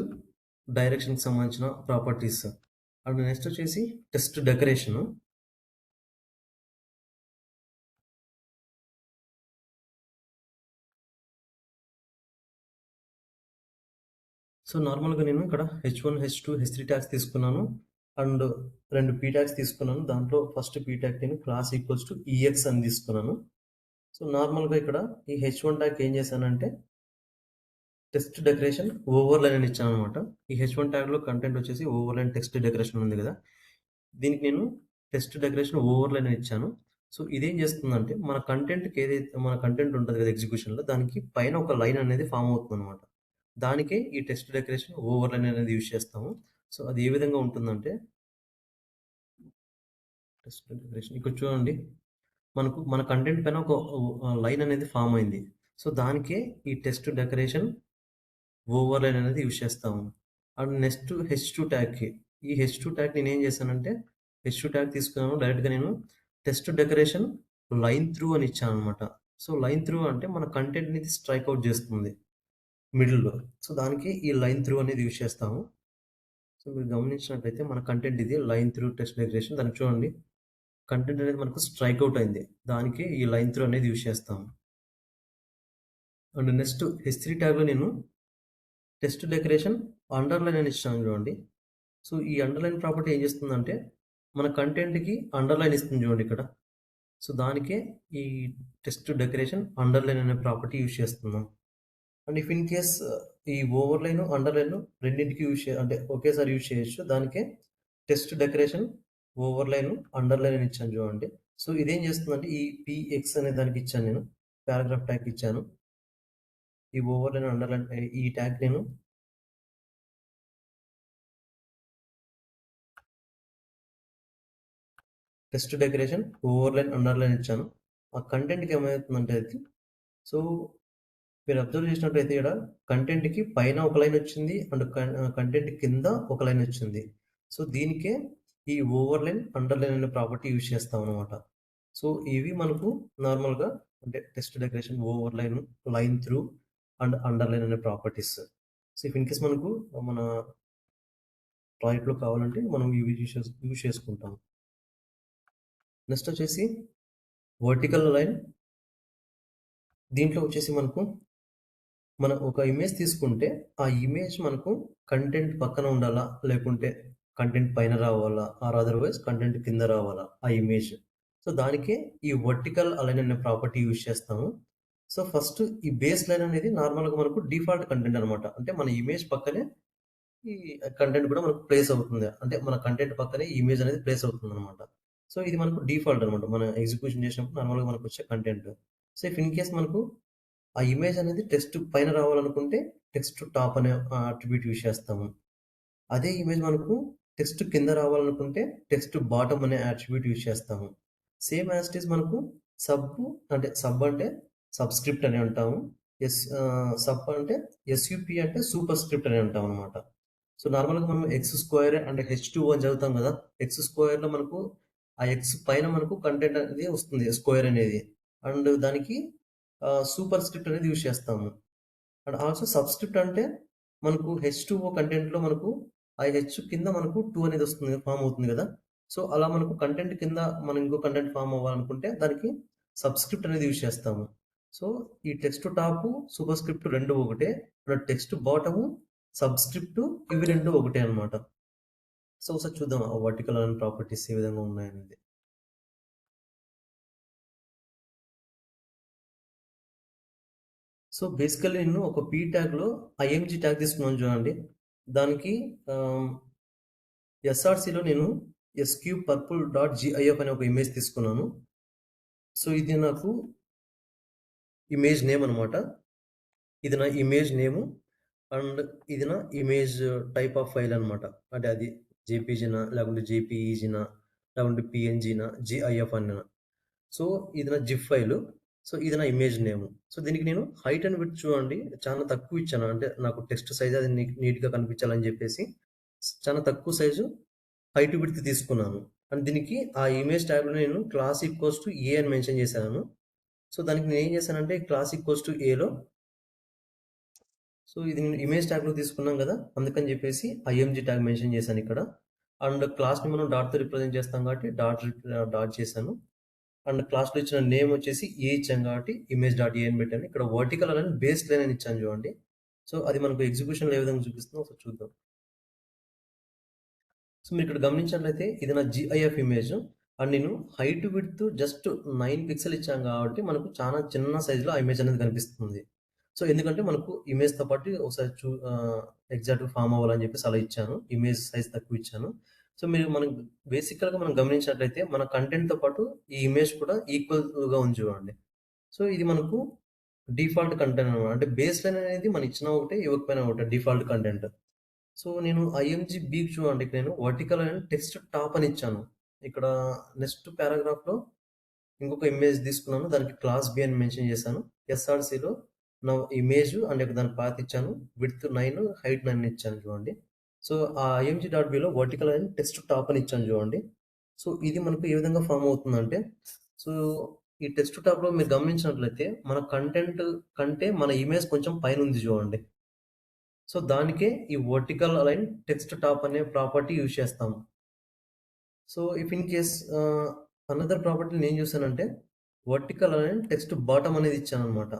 డైరెక్షన్‌కి సంబంధించిన ప్రాపర్టీస్. అండ్ నెక్స్ట్ వచ్చేసి టెస్ట్ డెకరేషను. సో, నార్మల్‌గా నేను ఇక్కడ హెచ్1, హెచ్2, హెచ్3 ట్యాగ్స్ తీసుకున్నాను. అండ్ 2 పీ ట్యాగ్స్ తీసుకున్నాను. దాంట్లో ఫస్ట్ పీ ట్యాగ్ నేను క్లాస్ ఈక్వల్స్ టు ఈఎక్స్ అని తీసుకున్నాను. సో, నార్మల్‌గా ఇక్కడ ఈ హెచ్1 ట్యాగ్‌కి ఏం చేశానంటే టెక్స్ట్ డెకరేషన్ ఓవర్‌లైన్ అని ఇచ్చాననమాట. ఈ హెచ్1 ట్యాగ్‌లో కంటెంట్ వచ్చేసి ఓవర్‌లైన్ టెక్స్ట్ డెకరేషన్ ఉంది కదా! దీనికి నేను టెక్స్ట్ డెకరేషన్ ఓవర్‌లైన్ అని ఇచ్చాను. సో, ఇదేం చేస్తుందంటే మన కంటెంట్ ఉంటది కదా ఎగ్జిక్యూషన్‌లో దానికి పైన ఒక లైన్ అనేది ఫార్మ్ అవుతుందనమాట. దానికే ఈ టెక్స్ట్ డెకరేషన్ ఓవర్‌లైన్ అనేది యూజ్ చేస్తాము. సో, అది ఏ విధంగా ఉంటుందంటే టెక్స్ట్ డెకరేషన్ ఇక్కడ చూడండి. మన కంటెంట్ పైన ఒక లైన్ అనేది ఫార్మ్ అయింది. సో, దానికే ఈ టెక్స్ట్ డెకరేషన్ ఓవర్‌లైన్ అనేది యూజ్ చేస్తాము. అండ్ నెక్స్ట్ హెచ్2 ట్యాగ్‌కి. ఈ హెచ్2 ట్యాగ్ నేనేం చేశానంటే, హెచ్2 ట్యాగ్ తీసుకున్నాను. డైరెక్ట్‌గా నేను టెక్స్ట్ డెకరేషన్ లైన్ త్రూ అని ఇచ్చాననమాట. సో, లైన్ త్రూ అంటే మన కంటెంట్‌ని ఇది స్ట్రైక్ ఔట్ చేస్తుంది మిడిల్‌లో. సో, దానికి ఈ లైన్ త్రూ అనేది యూజ్ చేస్తాము. సో, మీరు గమనించినట్లయితే మన కంటెంట్ ఇది లైన్ త్రూ టెక్స్ట్ డెకరేషన్. దానికి చూడండి కంటెంట్ అనేది మనకు స్ట్రైక్ ఔట్ అయింది. దానికి ఈ లైన్ త్రూ అనేది యూజ్ చేస్తాము. అండ్ నెక్స్ట్ హెచ్3 ట్యాగ్‌లో నేను టెక్స్ట్ డెకరేషన్ అండర్‌లైన్ అని ఇచ్చాను చూడండి. సో, ఈ అండర్‌లైన్ ప్రాపర్టీ ఏం చేస్తుందంటే, మన కంటెంట్‌కి అండర్‌లైన్ ఇస్తుంది చూడండి ఇక్కడ. సో, దానికే ఈ టెక్స్ట్ డెకరేషన్ అండర్‌లైన్ అనే ప్రాపర్టీ యూజ్ చేస్తున్నాం. అండ్ ఇఫ్ ఇన్ కేస్ ఈ ఓవర్‌లైన్, అండర్‌లైన్ రెండింటికి అంటే ఒకేసారి యూజ్ చేయొచ్చు. దానికే టెక్స్ట్ డెకరేషన్ ఓవర్‌లైన్, అండర్‌లైన్ అని ఇచ్చాను చూడండి. సో, ఇదేం చేస్తుందంటే ఈ పీఎక్స్ అనే దానికి ఇచ్చాను నేను. పారాగ్రాఫ్ ట్యాగ్ ఇచ్చాను. ఈ ఓవర్‌లైన్, అండర్‌లైన్ ఈ ట్యాగ్ నేను టెక్స్ట్ డెకరేషన్ ఓవర్‌లైన్, అండర్‌లైన్ ఇచ్చాను. ఆ కంటెంట్‌కి ఏమవుతుందంటే అది సో, మీరు అబ్జర్వ్ చేసినట్టయితే ఈడ కంటెంట్‌కి పైన ఒక లైన్ వచ్చింది. అండ్ కంటెంట్ కింద ఒక లైన్ వచ్చింది. సో, దీనికే ఈ ఓవర్‌లైన్, అండర్‌లైన్ అనే ప్రాపర్టీ యూజ్ చేస్తామనమాట. సో, ఇవి మనకు నార్మల్‌గా అంటే text decoration overline, line through and underline అనే ప్రాపర్టీస్. సో, ఇఫ్ ఇన్ కేస్ మనకు మన ప్రాజెక్ట్‌లో కావాలంటే మనం ఇవి యూజ్ చేసుకుంటాం. నెక్స్ట్ వచ్చేసి వర్టికల్ లైన్. దీంట్లో వచ్చేసి మనకు మనం ఒక ఇమేజ్ తీసుకుంటే, ఆ ఇమేజ్ మనకు కంటెంట్ పక్కన ఉండాలా? లేకుంటే కంటెంట్ పైన రావాలా? ఆర్ అదర్‌వైస్ కంటెంట్ కింద రావాలా? ఆ ఇమేజ్. సో, దానికే ఈ వర్టికల్ అలైన్ అనే ప్రాపర్టీ యూజ్ చేస్తాము. సో, ఫస్ట్ ఈ బేస్ లైన్ అనేది నార్మల్‌గా మనకు డిఫాల్ట్ కంటెంట్ అనమాట. అంటే మన ఇమేజ్ పక్కనే ఈ కంటెంట్ కూడా మనకు ప్లేస్ అవుతుంది. అంటే మన కంటెంట్ పక్కనే ఈ ఇమేజ్ అనేది ప్లేస్ అవుతుందనమాట. సో, ఇది మనకు డిఫాల్ట్ అనమాట. మనం ఎగ్జిక్యూషన్ చేసినప్పుడు నార్మల్‌గా మనకొచ్చే content. So, if in case మనకు ఆ ఇమేజ్ అనేది టెక్స్ట్ పైన రావాలనుకుంటే టెక్స్ట్ టాప్ అనే అట్రిబ్యూట్ యూజ్ చేస్తాము. అదే ఇమేజ్ మనకు టెక్స్ట్ కింద రావాలనుకుంటే టెక్స్ట్ బాటమ్ అనే అట్రిబ్యూట్ యూజ్ చేస్తాము. సేమ్ యాజ్ ఇట్ ఈస్ మనకు సబ్ అంటే సబ్ అంటే సబ్‌స్క్రిప్ట్ అని అంటాము. సబ్ అంటే ఎస్‌యుపి అంటే సూపర్ స్క్రిప్ట్ అని అంటాం అనమాట. సో, నార్మల్‌గా మనం ఎక్స్ స్క్వేర్ అండ్ హెచ్2ఓ అని చదువుతాం కదా! ఎక్స్ స్క్వేర్‌లో మనకు ఆ ఎక్స్ పైన మనకు కంటెంట్ అనేది వస్తుంది. స్క్వేర్ అనేది. అండ్ దానికి సూపర్ స్క్రిప్ట్ అనేది యూజ్ చేస్తాము. అండ్ ఆల్సో సబ్‌స్క్రిప్ట్ అంటే మనకు హెచ్2ఓ కంటెంట్‌లో మనకు ఆ హెచ్ కింద మనకు 2 అనేది వస్తుంది. ఫార్మ్ అవుతుంది కదా! సో, అలా మనకు కంటెంట్ కింద మనం ఇంకో కంటెంట్ ఫార్మ్ అవ్వాలనుకుంటే దానికి సబ్‌స్క్రిప్ట్ అనేది యూజ్ చేస్తాము. సో, ఈ టెక్స్ట్ టాపు, సూపర్‌స్క్రిప్ట్ 2 ఒకటే. ఇక్కడ టెక్స్ట్ బాటము, సబ్‌స్క్రిప్ట్ ఇవి 2 ఒకటే అన్నమాట. సో, ఒకసారి చూద్దాం ఆ వర్టికల్ లైన్ ప్రాపర్టీస్ ఏ విధంగా ఉన్నాయనేది. సో, బేసికల్లీ నేను ఒక పి ట్యాగ్‌లో ఐఎంజీ ట్యాగ్ తీసుకున్నాను చూడండి. దానికి ఆహ్, ఎస్ఆర్‌సిలో నేను ఎస్‌క్యూబ్ పర్పుల్ డాట్ జిఐఎఫ్ అనే ఒక ఇమేజ్ తీసుకున్నాను. సో, ఇది నాకు ఇమేజ్ నేమ్ అనమాట. ఇది నా ఇమేజ్ నేము అండ్ ఇది నా ఇమేజ్ టైప్ ఆఫ్ ఫైల్ అనమాట. అంటే అది జేపీజీనా, లేకుంటే జేపీఈజీనా, లేకుంటే పీఎన్జీనా, జిఐఎఫ్ అనా. సో, ఇది నా జిప్ ఫైలు. సో, ఇది నా ఇమేజ్ నేము. సో, దీనికి నేను హైట్ అండ్ విడ్త్ చూడండి చాలా తక్కువ ఇచ్చాను. అంటే నాకు టెక్స్ట్ సైజ్ అది నీట్‌గా కనిపించాలని చెప్పేసి చాలా తక్కువ సైజు హైట్ విడ్త్ తీసుకున్నాను. అండ్ దీనికి ఆ ఇమేజ్ ట్యాగ్‌లో నేను క్లాస్ ఈక్వల్స్ టు ఏ అని మెన్షన్ చేశాను. సో, దానికి నేనేం చేశానంటే క్లాస్ ఈక్వల్స్ టు ఏలో సో, ఇది నేను ఇమేజ్ ట్యాగ్‌లో తీసుకున్నాం గదా! అందుకని జెప్పేసి ఐఎంజీ ట్యాగ్ మెన్షన్ చేశానిక్కడ. అండ్ క్లాస్‌ని మనం డాట్‌తో రిప్రజెంట్ చేస్తాం కాబట్టి డాట్ చేశాను. అండ్ క్లాస్‌లో ఇచ్చిన నేమ్ వచ్చేసి ఏ ఇచ్చాం కాబట్టి ఇమేజ్ డాట్ ఏ అని పెట్టాను. ఇక్కడ వర్టికల్ అని బేస్ లైన్ అని ఇచ్చాను చూడండి. సో, అది మనకు ఎగ్జిక్యూషన్‌లో ఏ విధంగా చూపిస్తుందో ఒకసారి చూద్దాం. సో, మీరిక్కడ గమనించినట్లయితే ఇది నా జిఐఎఫ్ ఇమేజ్. అండ్ నేను హైట్, విడ్త్ జస్ట్ 9 పిక్సెల్ ఇచ్చాను కాబట్టి మనకు చాలా చిన్న సైజ్‌లో ఆ ఇమేజ్ అనేది కనిపిస్తుంది. సో, ఎందుకంటే మనకు ఇమేజ్‌తో పాటు ఒకసారి ఎగ్జాక్ట్‌గా ఫార్మ్ అవ్వాలని చెప్పేసి అలా ఇచ్చాను. ఇమేజ్ సైజ్ తక్కువ ఇచ్చాను. సో, మనం బేసికల్‌గా మనం గమనించినట్లయితే మన కంటెంట్‌తో పాటు ఈ ఇమేజ్ కూడా ఈక్వల్‌గా ఉంది చూడండి. సో, ఇది మనకు డిఫాల్ట్ కంటెంట్ అన్నమాట. అంటే బేస్ లైన్ అనేది మనం ఇచ్చినా ఒకటే, ఇవ్వకపోయినా ఒకటే డిఫాల్ట్ కంటెంట్. సో, నేను ఐఎంజీ బీక్ చూడండి ఇక్కడ నేను వర్టికల్ అండ్ టెక్స్ట్ టాప్ అని ఇచ్చాను. ఇక్కడ నెక్స్ట్ పారాగ్రాఫ్‌లో ఇంకొక ఇమేజ్ తీసుకున్నాను. దానికి క్లాస్ బి అని మెన్షన్ చేశాను. ఎస్ఆర్‌సిలో నా ఇమేజ్ అండ్ ఇక్కడ దాని పాత్ ఇచ్చాను. విడ్త్ 9, హైట్ 9 ఇచ్చాను చూడండి. సో, ఆ IMG dot below vertical and text top అని ఇచ్చాను చూడండి. సో, ఇది మనకు ఏ విధంగా ఫార్మ్ అవుతుందంటే, సో, ఈ టెక్స్ట్ టాప్‌లో మీరు గమనించినట్లయితే మన కంటెంట్ కంటే మన ఇమేజ్ కొంచెం పైనుంది చూడండి. సో, దానికే ఈ వర్టికల్ అలైన్ టెక్స్ట్ టాప్ అనే ప్రాపర్టీ యూజ్ చేస్తాము. So, if in case another property నేనేం చూసానంటే, వర్టికల్ అలైన్ టెక్స్ట్ బాటమ్ అనేది ఇచ్చాననమాట.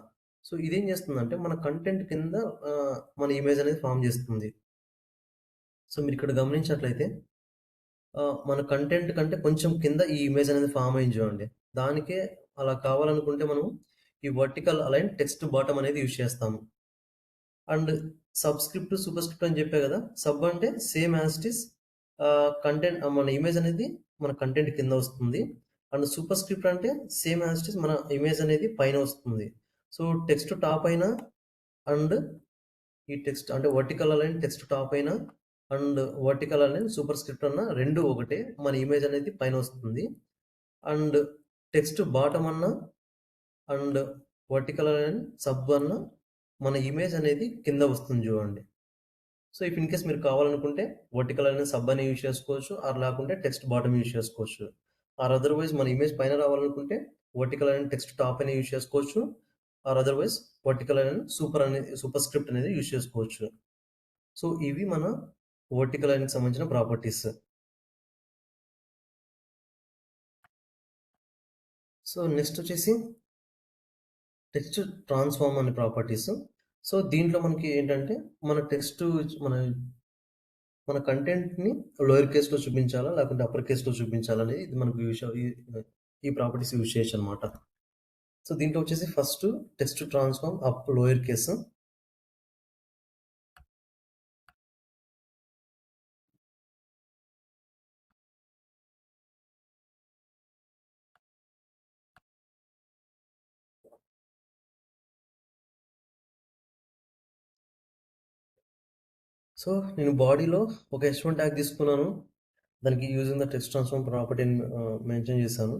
సో, ఇదేం చేస్తుందంటే, మన కంటెంట్ కింద మన ఇమేజ్ అనేది ఫార్మ్ చేస్తుంది. సో, మీరిక్కడ గమనించినట్లయితే మన కంటెంట్ కంటే కొంచెం కింద ఈ ఇమేజ్ అనేది ఫార్మ్ అయింది చూడండి. దానికే అలా కావాలనుకుంటే మనం ఈ వర్టికల్ అలైన్ టెక్స్ట్ బాటమ్ అనేది యూజ్ చేస్తాము. అండ్ సబ్‌స్క్రిప్ట్, సూపర్‌స్క్రిప్ట్ అని చెప్పా గదా! సబ్ అంటే same as it is content మన ఇమేజ్ అనేది మన కంటెంట్ కింద వస్తుంది. అండ్ సూపర్‌స్క్రిప్ట్ అంటే సేమ్ యాజ్ ఇట్ ఈస్ మన ఇమేజ్ అనేది పైన వస్తుంది. సో, టెక్స్ట్ టాప్ అయినా అండ్ ఈ టెక్స్ట్ అంటే వర్టికల్ అలైన్ టెక్స్ట్ టాప్ అయినా అండ్ వర్టికల్ అలైన్ సూపర్‌స్క్రిప్ట్ అన్నా 2 ఒకటే. మన ఇమేజ్ అనేది పైన వస్తుంది. అండ్ టెక్స్ట్ బాటమ్ అన్నా అండ్ వర్టికల్ అలైన్ సబ్ అన్నా మన ఇమేజ్ అనేది కింద వస్తుంది చూడండి. సో, ఇఫ్ ఇన్‌కేస్ మీరు కావాలనుకుంటే వర్టికల్ అనే సబ్ అని యూజ్ చేసుకోవచ్చు. ఆర్ లేకుంటే టెక్స్ట్ బాటమ్ యూజ్ చేసుకోవచ్చు. ఆర్ అదర్‌వైజ్ మన ఇమేజ్ పైన రావాలనుకుంటే వర్టికల్ అని టెక్స్ట్ టాప్ అని యూజ్ చేసుకోవచ్చు. ఆర్ అదర్‌వైజ్ వర్టికల్ అని సూపర్ స్క్రిప్ట్ అనేది యూజ్ చేసుకోవచ్చు. సో, ఇవి మన వర్టికల్ లైన్‌కి సంబంధించిన ప్రాపర్టీస్. సో, నెక్స్ట్ వచ్చేసి టెక్స్ట్ ట్రాన్స్‌ఫార్మ్ అనే ప్రాపర్టీస్. సో, దీంట్లో మనకి ఏంటంటే మన టెక్స్ట్ మన మన కంటెంట్‌ని లోయర్ కేస్‌లో చూపించాలా? లేకుంటే అప్పర్ కేస్‌లో చూపించాలా? అనేది ఇది మనకు ఈ ప్రాపర్టీస్ యూజ్ చేయొచ్చనమాట. సో, దీంట్లో వచ్చేసి first text transform lower case. So, నేను బాడీలో ఒక హెచ్1 ట్యాగ్ తీసుకున్నాను. దానికి యూజింగ్ ద టెక్స్ట్ ట్రాన్స్‌ఫార్మ్ ప్రాపర్టీని మెన్షన్ చేశాను.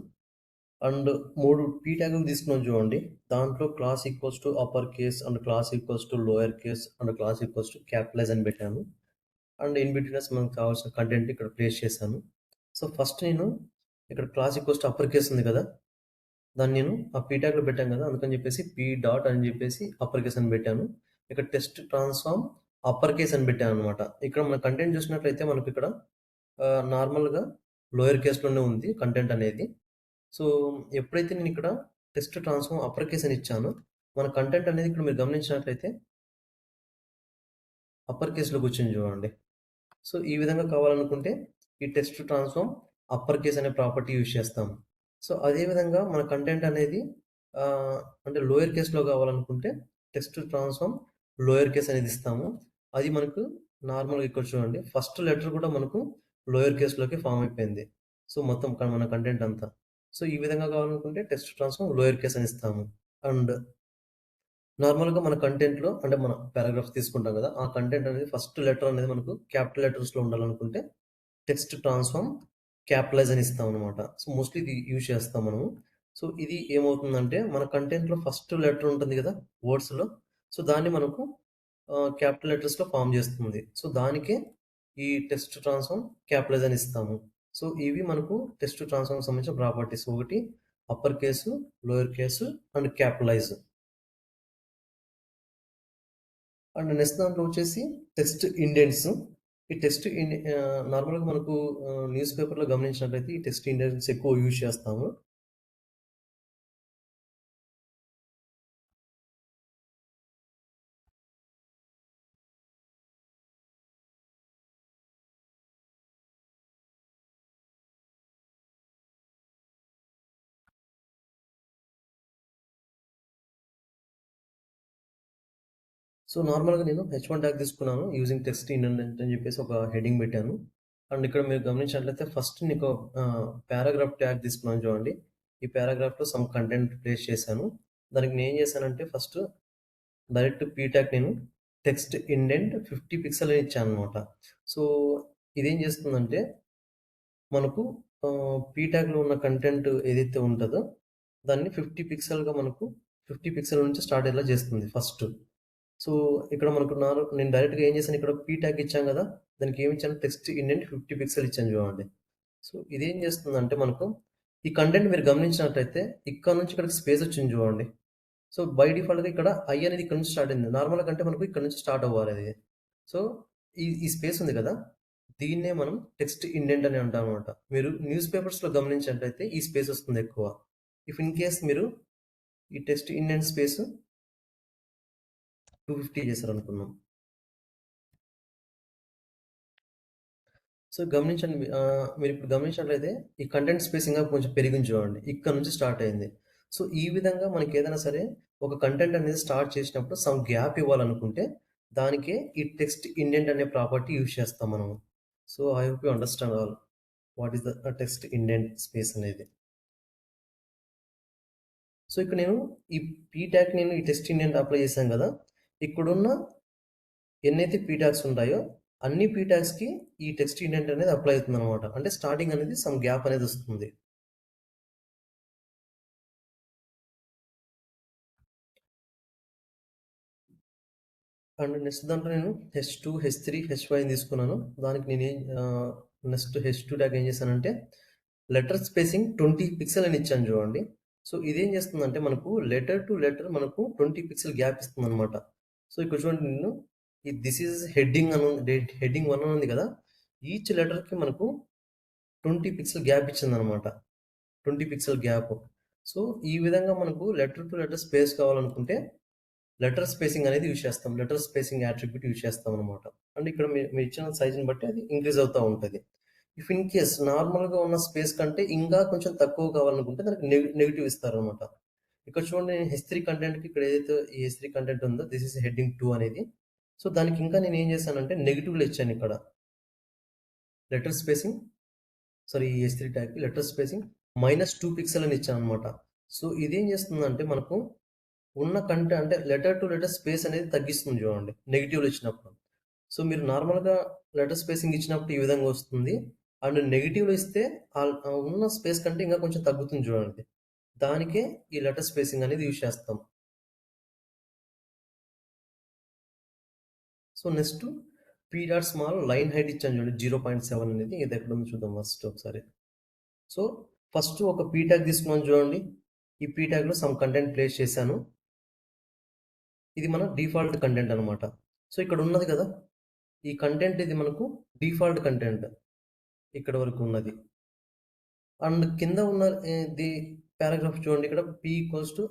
అండ్ 3 పీ ట్యాగులు తీసుకున్నాను చూడండి. దాంట్లో class equals to upper case and class equals to lower case and class equals to capitalise అని పెట్టాను. అండ్ ఇన్ బిట్వీనస్ మనకు కావాల్సిన కంటెంట్ ఇక్కడ ప్లేస్ చేశాను. సో, ఫస్ట్ నేను ఇక్కడ class equals to upper case ఉంది కదా! దాన్ని నేను ఆ పీ ట్యాగ్‌లో పెట్టాను కదా! అందుకని చెప్పేసి పీ డాట్ అని చెప్పేసి అప్పర్ కేస్ అని పెట్టాను. ఇక్కడ టెక్స్ట్ ట్రాన్స్‌ఫార్మ్ అప్పర్ కేస్ అని పెట్టాననమాట. ఇక్కడ మన కంటెంట్ చూసినట్లయితే మనకిక్కడ నార్మల్‌గా లోయర్ కేస్‌లోనే ఉంది కంటెంట్ అనేది. సో, ఎప్పుడైతే నేనిక్కడ టెక్స్ట్ ట్రాన్స్‌ఫార్మ్ అప్పర్ కేస్ అని ఇచ్చానో, మన కంటెంట్ అనేది ఇక్కడ మీరు గమనించినట్లయితే అప్పర్ కేస్‌లోకొచ్చింది చూడండి. సో, ఈ విధంగా కావాలనుకుంటే ఈ టెక్స్ట్ ట్రాన్స్‌ఫార్మ్ అప్పర్ కేస్ అనే ప్రాపర్టీ యూజ్ చేస్తాం. సో, అదే విధంగా మన కంటెంట్ అనేది ఆహ్, అంటే లోయర్ కేస్‌లో కావాలనుకుంటే టెక్స్ట్ ట్రాన్స్‌ఫార్మ్ లోయర్ కేస్ అనేది ఇస్తాము. అది మనకు నార్మల్‌గా ఇక్కడ చూడండి. ఫస్ట్ లెటర్ కూడా మనకు లోయర్ కేస్‌లోకి ఫార్మ్ అయిపోయింది. సో, మొత్తం మన కంటెంట్ అంతా. సో, ఈ విధంగా కావాలనుకుంటే టెక్స్ట్ ట్రాన్స్‌ఫార్మ్ లోయర్ కేస్ అని ఇస్తాము. అండ్ నార్మల్‌గా మన కంటెంట్‌లో అంటే మన పారాగ్రాఫ్స్ తీసుకుంటాం కదా! ఆ కంటెంట్ అనేది ఫస్ట్ లెటర్ అనేది మనకు క్యాపిటల్ లెటర్స్‌లో ఉండాలనుకుంటే టెక్స్ట్ ట్రాన్స్‌ఫార్మ్ క్యాపిటలైజ్ అని ఇస్తామనమాట. సో, మోస్ట్‌లీ ఇది యూజ్ చేస్తాం మనము. సో, ఇది ఏమవుతుందంటే మన కంటెంట్‌లో ఫస్ట్ లెటర్ ఉంటుంది కదా! వర్డ్స్‌లో. సో, దాన్ని మనకు క్యాపిటల్ లెటర్స్‌లో ఫార్మ్ చేస్తుంది. సో, దానికే ఈ టెక్స్ట్ ట్రాన్స్‌ఫార్మ్ క్యాపిటలైజ్ అని ఇస్తాము. సో, ఇవి మనకు టెక్స్ట్ ట్రాన్స్‌ఫార్మ్‌కి సంబంధించిన ప్రాపర్టీస్. ఒకటి upper case, lower case and capitalise. And next దాంట్లో వచ్చేసి టెక్స్ట్ ఇండెంట్స్. ఈ నార్మల్‌గా మనకు న్యూస్ పేపర్‌లో గమనించినట్లయితే ఈ టెక్స్ట్ ఇండెంట్స్ ఎక్కువ యూజ్ చేస్తాము. సో, నార్మల్‌గా నేను హెచ్1 ట్యాగ్ తీసుకున్నాను. యూజింగ్ టెక్స్ట్ ఇండెంట్ అని చెప్పేసి ఒక హెడ్డింగ్ పెట్టాను. అండ్ ఇక్కడ మీరు గమనించినట్లయితే ఫస్ట్ నీకు పారాగ్రాఫ్ ట్యాగ్ తీసుకున్నాను చూడండి. ఈ పారాగ్రాఫ్‌లో సమ్ కంటెంట్ ప్లేస్ చేశాను. దానికి నేనేం చేశానంటే ఫస్ట్ డైరెక్ట్ పీ ట్యాగ్ నేను టెక్స్ట్ ఇండెంట్ 50 పిక్సెల్ అని ఇచ్చాననమాట. సో, ఇదేం చేస్తుందంటే మనకు పీ ట్యాగ్‌లో ఉన్న కంటెంట్ ఏదైతే ఉంటదో, దాన్ని 50 పిక్సెల్‌గా మనకు 50 పిక్సెల్ నుంచి స్టార్ట్ అయ్యేలా చేస్తుంది ఫస్ట్. సో, ఇక్కడ మనకు నేను డైరెక్ట్‌గా ఏం చేశాను ఇక్కడ పీ ట్యాగ్ ఇచ్చాం గదా! దానికి ఏమి ఇచ్చాను టెక్స్ట్ ఇండెంట్ 50 పిక్సెల్ ఇచ్చాను చూడండి. సో, ఇదేం చేస్తుందంటే మనకు ఈ కంటెంట్ మీరు గమనించినట్లయితే ఇక్కడ నుంచి ఇక్కడికి స్పేస్ వచ్చింది చూడండి. సో, బై డిఫాల్ట్‌గా ఇక్కడ ఐ అనేది ఇక్కడ నుంచి స్టార్ట్ అయింది. నార్మల్‌గా అంటే మనకు ఇక్కడ నుంచి స్టార్ట్ అవ్వాలి అది. సో, ఈ స్పేస్ ఉంది కదా! దీన్నే మనం టెక్స్ట్ ఇండెంట్ అని అంటామనమాట. మీరు న్యూస్ పేపర్స్‌లో గమనించినట్లయితే ఈ స్పేస్ వస్తుంది ఎక్కువ. ఇఫ్ ఇన్ కేస్ మీరు ఈ టెక్స్ట్ ఇండెంట్ స్పేస్ 250 చేశారనుకుందాం. సో, గమనించండి మీరిప్పుడు గమనించినట్లయితే ఈ కంటెంట్ స్పేస్ ఇంకా కొంచెం పెరిగింది చూడండి. ఇక్కడ నుంచి స్టార్ట్ అయింది. సో, ఈ విధంగా మనకేదైనా సరే ఒక కంటెంట్ అనేది స్టార్ట్ చేసినప్పుడు సమ్ గ్యాప్ ఇవ్వాలనుకుంటే దానికే ఈ టెక్స్ట్ ఇండెంట్ అనే ప్రాపర్టీ యూజ్ చేస్తాం మనము. So, I hope you understand all what is the text indent space అనేది. సో, ఇక్కడ నేను ఈ పీ ట్యాగ్ నేను ఈ టెక్స్ట్ ఇండెంట్ అప్లై చేశాను గదా! ఇక్కడున్న ఎన్నైతే పీ ట్యాగ్స్ ఉంటాయో అన్ని పీ ట్యాగ్స్‌కి ఈ టెక్స్ట్ ఇండెంట్ అనేది అప్లై అవుతుందనమాట. అంటే స్టార్టింగ్ అనేది సమ్ గ్యాప్ అనేది వస్తుంది. అండ్ నెక్స్ట్ దాంట్లో నేను హెచ్2, హెచ్3, హెచ్5 తీసుకున్నాను. దానికి నేనేం నెక్స్ట్ హెచ్2 ట్యాగ్ ఏం చేశానంటే లెటర్ స్పేసింగ్ 20 పిక్సెల్ అని ఇచ్చాను చూడండి. సో ఇదేం చేస్తుందంటే మనకు లెటర్ టు లెటర్ మనకు 20 పిక్సెల్ గ్యాప్ ఇస్తుందనమాట. సో ఇక్కడ చూడండి నేను దిస్ ఈజ్ హెడ్డింగ్ అని హెడ్డింగ్ 1 అని ఉంది కదా. ఈచ్ లెటర్కి మనకు 20 పిక్సెల్ గ్యాప్ ఇచ్చిందనమాట. 20 పిక్సెల్ గ్యాప్. సో ఈ విధంగా మనకు లెటర్ టు లెటర్ స్పేస్ కావాలనుకుంటే లెటర్ స్పేసింగ్ అనేది యూజ్ చేస్తాం. లెటర్ స్పేసింగ్ యాట్రిబ్యూట్ యూజ్ చేస్తాం అనమాట. అండ్ ఇక్కడ మీరు ఇచ్చిన సైజుని బట్టి అది ఇంక్రీజ్ అవుతూ ఉంటుంది. ఇఫ్ ఇన్ కేస్ నార్మల్గా ఉన్న స్పేస్ కంటే ఇంకా కొంచెం తక్కువ కావాలనుకుంటే దానికి నెగిటివ్ ఇస్తారనమాట. ఇక్కడ చూడండి నేను హెచ్3 కంటెంట్కి ఇక్కడ ఏదైతే ఈ హెచ్3 కంటెంట్ ఉందో దిస్ ఇస్ హెడ్డింగ్ 2 అనేది. సో దానికి ఇంకా నేను ఏం చేశానంటే నెగిటివ్లో ఇచ్చాను ఇక్కడ లెటర్ స్పేసింగ్ సారీ ఈ హెచ్3 ట్యాగ్కి లెటర్ స్పేసింగ్ -2 పిక్సెల్ అని ఇచ్చాను అనమాట. సో ఇదేం చేస్తుందంటే మనకు ఉన్న కంటెంట్ అంటే లెటర్ టు లెటర్ స్పేస్ అనేది తగ్గిస్తుంది చూడండి నెగిటివ్లో ఇచ్చినప్పుడు. సో మీరు నార్మల్గా లెటర్ స్పేసింగ్ ఇచ్చినప్పుడు ఈ విధంగా వస్తుంది. అండ్ నెగిటివ్లో ఇస్తే ఆ ఉన్న స్పేస్ కంటే ఇంకా కొంచెం తగ్గుతుంది చూడండి. దానికే ఈ లెటర్ స్పేసింగ్ అనేది యూజ్ చేస్తాం. So next P dot small line height ఇచ్చాను చూడండి 0.7 అనేది. ఇది ఎక్కడ ఉందో చూద్దాం ఫస్ట్ ఒకసారి. సో ఫస్ట్ ఒక పీ ట్యాగ్ తీసుకున్నాను చూడండి. ఈ పీ ట్యాగ్లో సమ్ కంటెంట్ ప్లేస్ చేశాను. ఇది మన డిఫాల్ట్ కంటెంట్ అనమాట. సో ఇక్కడ ఉన్నది కదా ఈ కంటెంట్ ఇది మనకు డిఫాల్ట్ కంటెంట్ ఇక్కడ వరకు ఉన్నది. అండ్ కింద ఉన్న ది పారాగ్రాఫ్ చూడండి ఇక్కడ పీ ఈక్వల్స్ టు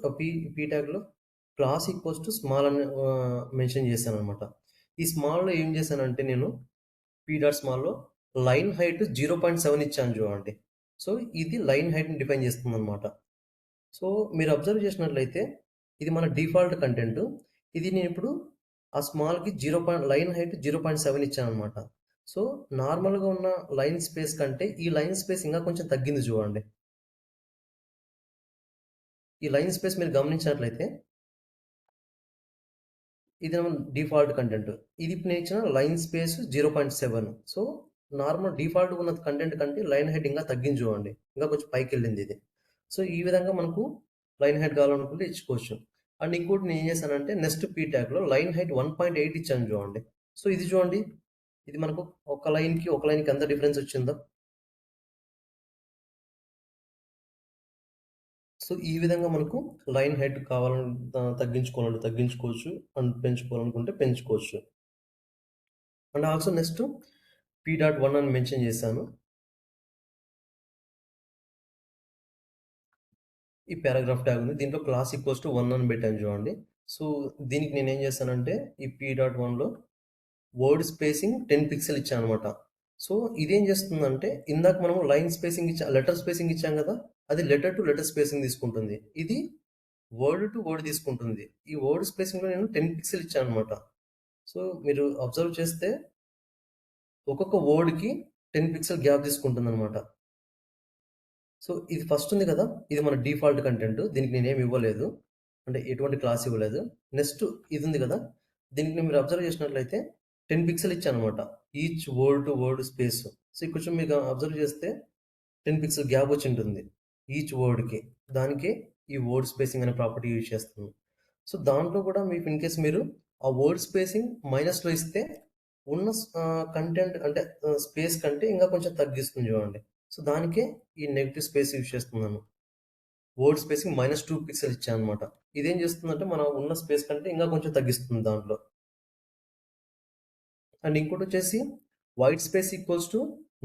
పీ ట్యాగ్లో క్లాస్ ఈక్వల్స్ టు స్మాల్ అని మెన్షన్ చేశాను అనమాట. ఈ స్మాల్లో ఏం చేశానంటే నేను పీ డాట్ స్మాల్లో లైన్ హైట్ 0.7 ఇచ్చాను చూడండి. సో ఇది లైన్ హైట్ని డిఫైన్ చేస్తుంది అనమాట. సో మీరు అబ్జర్వ్ చేసినట్లయితే ఇది మన డిఫాల్ట్ కంటెంట్. ఇది నేను ఇప్పుడు ఆ స్మాల్కి లైన్ హైట్ 0.7 ఇచ్చాను అనమాట. సో నార్మల్గా ఉన్న లైన్ స్పేస్ కంటే ఈ లైన్ స్పేస్ ఇంకా కొంచెం తగ్గింది చూడండి. ఈ లైన్ స్పేస్ మీరు గమనించినట్లయితే ఇది డిఫాల్ట్ కంటెంట్. ఇది ఇప్పుడు నేను ఇచ్చిన line space 0.7. So normal default ఉన్న కంటెంట్ కంటే లైన్ హైట్ ఇంకా తగ్గింది చూడండి. ఇంకా కొంచెం పైకి వెళ్ళింది ఇది. సో ఈ విధంగా మనకు లైన్ హైట్ కావాలనుకుంటే ఇచ్చుకోవచ్చు. అండ్ ఇంకోటి నేను ఏం చేశానంటే నెక్స్ట్ పీ ట్యాగ్లో లైన్ హైట్ 1.8 ఇచ్చాను చూడండి. సో ఇది చూడండి ఇది మనకు ఒక లైన్కి ఎంత డిఫరెన్స్ వచ్చిందో. సో ఈ విధంగా మనకు లైన్ హైట్ కావాలని తగ్గించుకోవాలంటే తగ్గించుకోవచ్చు అండ్ పెంచుకోవాలనుకుంటే పెంచుకోవచ్చు. And also next P dot 1 అని మెన్షన్ చేశాను. ఈ పారాగ్రాఫ్ ట్యాగ్ ఉంది. దీంట్లో క్లాస్ ఈక్వల్స్ టు 1 అని పెట్టాను చూడండి. సో దీనికి నేను ఏం చేశానంటే ఈ పీ డాట్ 1లో వర్డ్ స్పేసింగ్ 10 పిక్సెల్ ఇచ్చాను అనమాట. సో ఇదేం చేస్తుందంటే ఇందాక మనం లైన్ స్పేసింగ్ లెటర్ స్పేసింగ్ ఇచ్చాం కదా అది లెటర్ టు లెటర్ స్పేసింగ్ తీసుకుంటుంది. ఇది వర్డ్ టు వర్డ్ తీసుకుంటుంది. ఈ వర్డ్ స్పేసింగ్లో నేను 10 పిక్సెల్ ఇచ్చాను అనమాట. సో మీరు అబ్జర్వ్ చేస్తే ఒక్కొక్క వర్డ్కి 10 పిక్సెల్ గ్యాప్ తీసుకుంటుంది అనమాట. సో ఇది ఫస్ట్ ఉంది కదా ఇది మన డిఫాల్ట్ కంటెంట్. దీనికి నేనేమి ఇవ్వలేదు అంటే ఎటువంటి క్లాస్ ఇవ్వలేదు. నెక్స్ట్ ఇది ఉంది కదా దీనికి మీరు అబ్జర్వ్ చేసినట్లయితే 10 పిక్సెల్ ఇచ్చాను అనమాట each word to word space. So ఇక్కడ కొంచెం మీకు అబ్జర్వ్ చేస్తే 10 పిక్సెల్ గ్యాప్ వచ్చి ఉంటుంది ఈచ్ వర్డ్కి. దానికే ఈ వర్డ్ స్పేసింగ్ అనే ప్రాపర్టీ యూజ్ చేస్తున్నాను. సో దాంట్లో కూడా మీకు ఇన్ కేస్ మీరు ఆ వర్డ్ స్పేసింగ్ మైనస్లో ఇస్తే ఉన్న కంటెంట్ అంటే స్పేస్ కంటే ఇంకా కొంచెం తగ్గిస్తుంది చూడండి. సో దానికే ఈ నెగిటివ్ స్పేస్ యూజ్ చేస్తున్నాను. వర్డ్ స్పేసింగ్ -2 పిక్సెల్ ఇచ్చాను అనమాట. ఇదేం చేస్తుందంటే మనం ఉన్న స్పేస్ కంటే ఇంకా కొంచెం తగ్గిస్తుంది దాంట్లో. అండ్ ఇంకోటి వచ్చేసి white space equals to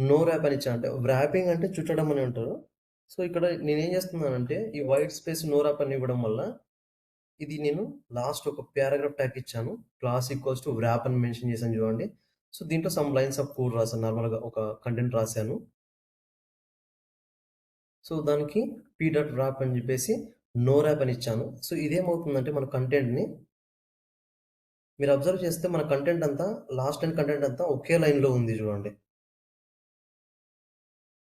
no wrap అని ఇచ్చాను. అంటే ర్యాపింగ్ అంటే చుట్టడం అని అంటారు. సో ఇక్కడ నేనేం చేస్తున్నానంటే ఈ వైట్ స్పేస్ నో ర్యాప్ అని ఇవ్వడం వల్ల ఇది నేను లాస్ట్ ఒక పారాగ్రాఫ్ ట్యాగ్ ఇచ్చాను. క్లాస్ ఈక్వల్స్ టు ర్యాప్ అని మెన్షన్ చేశాను చూడండి. సో దీంట్లో సమ్ లైన్స్ ఆఫ్ కోడ్ రాశాను. నార్మల్గా ఒక కంటెంట్ రాశాను. సో దానికి పీ డాట్ ర్యాప్ అని చెప్పేసి నో ర్యాప్ అని ఇచ్చాను. సో ఇదేమవుతుందంటే మన కంటెంట్ని మీరు అబ్జర్వ్ చేస్తే మన కంటెంట్ అంతా లాస్ట్ లైన్ కంటెంట్ అంతా ఒకే లైన్లో ఉంది చూడండి.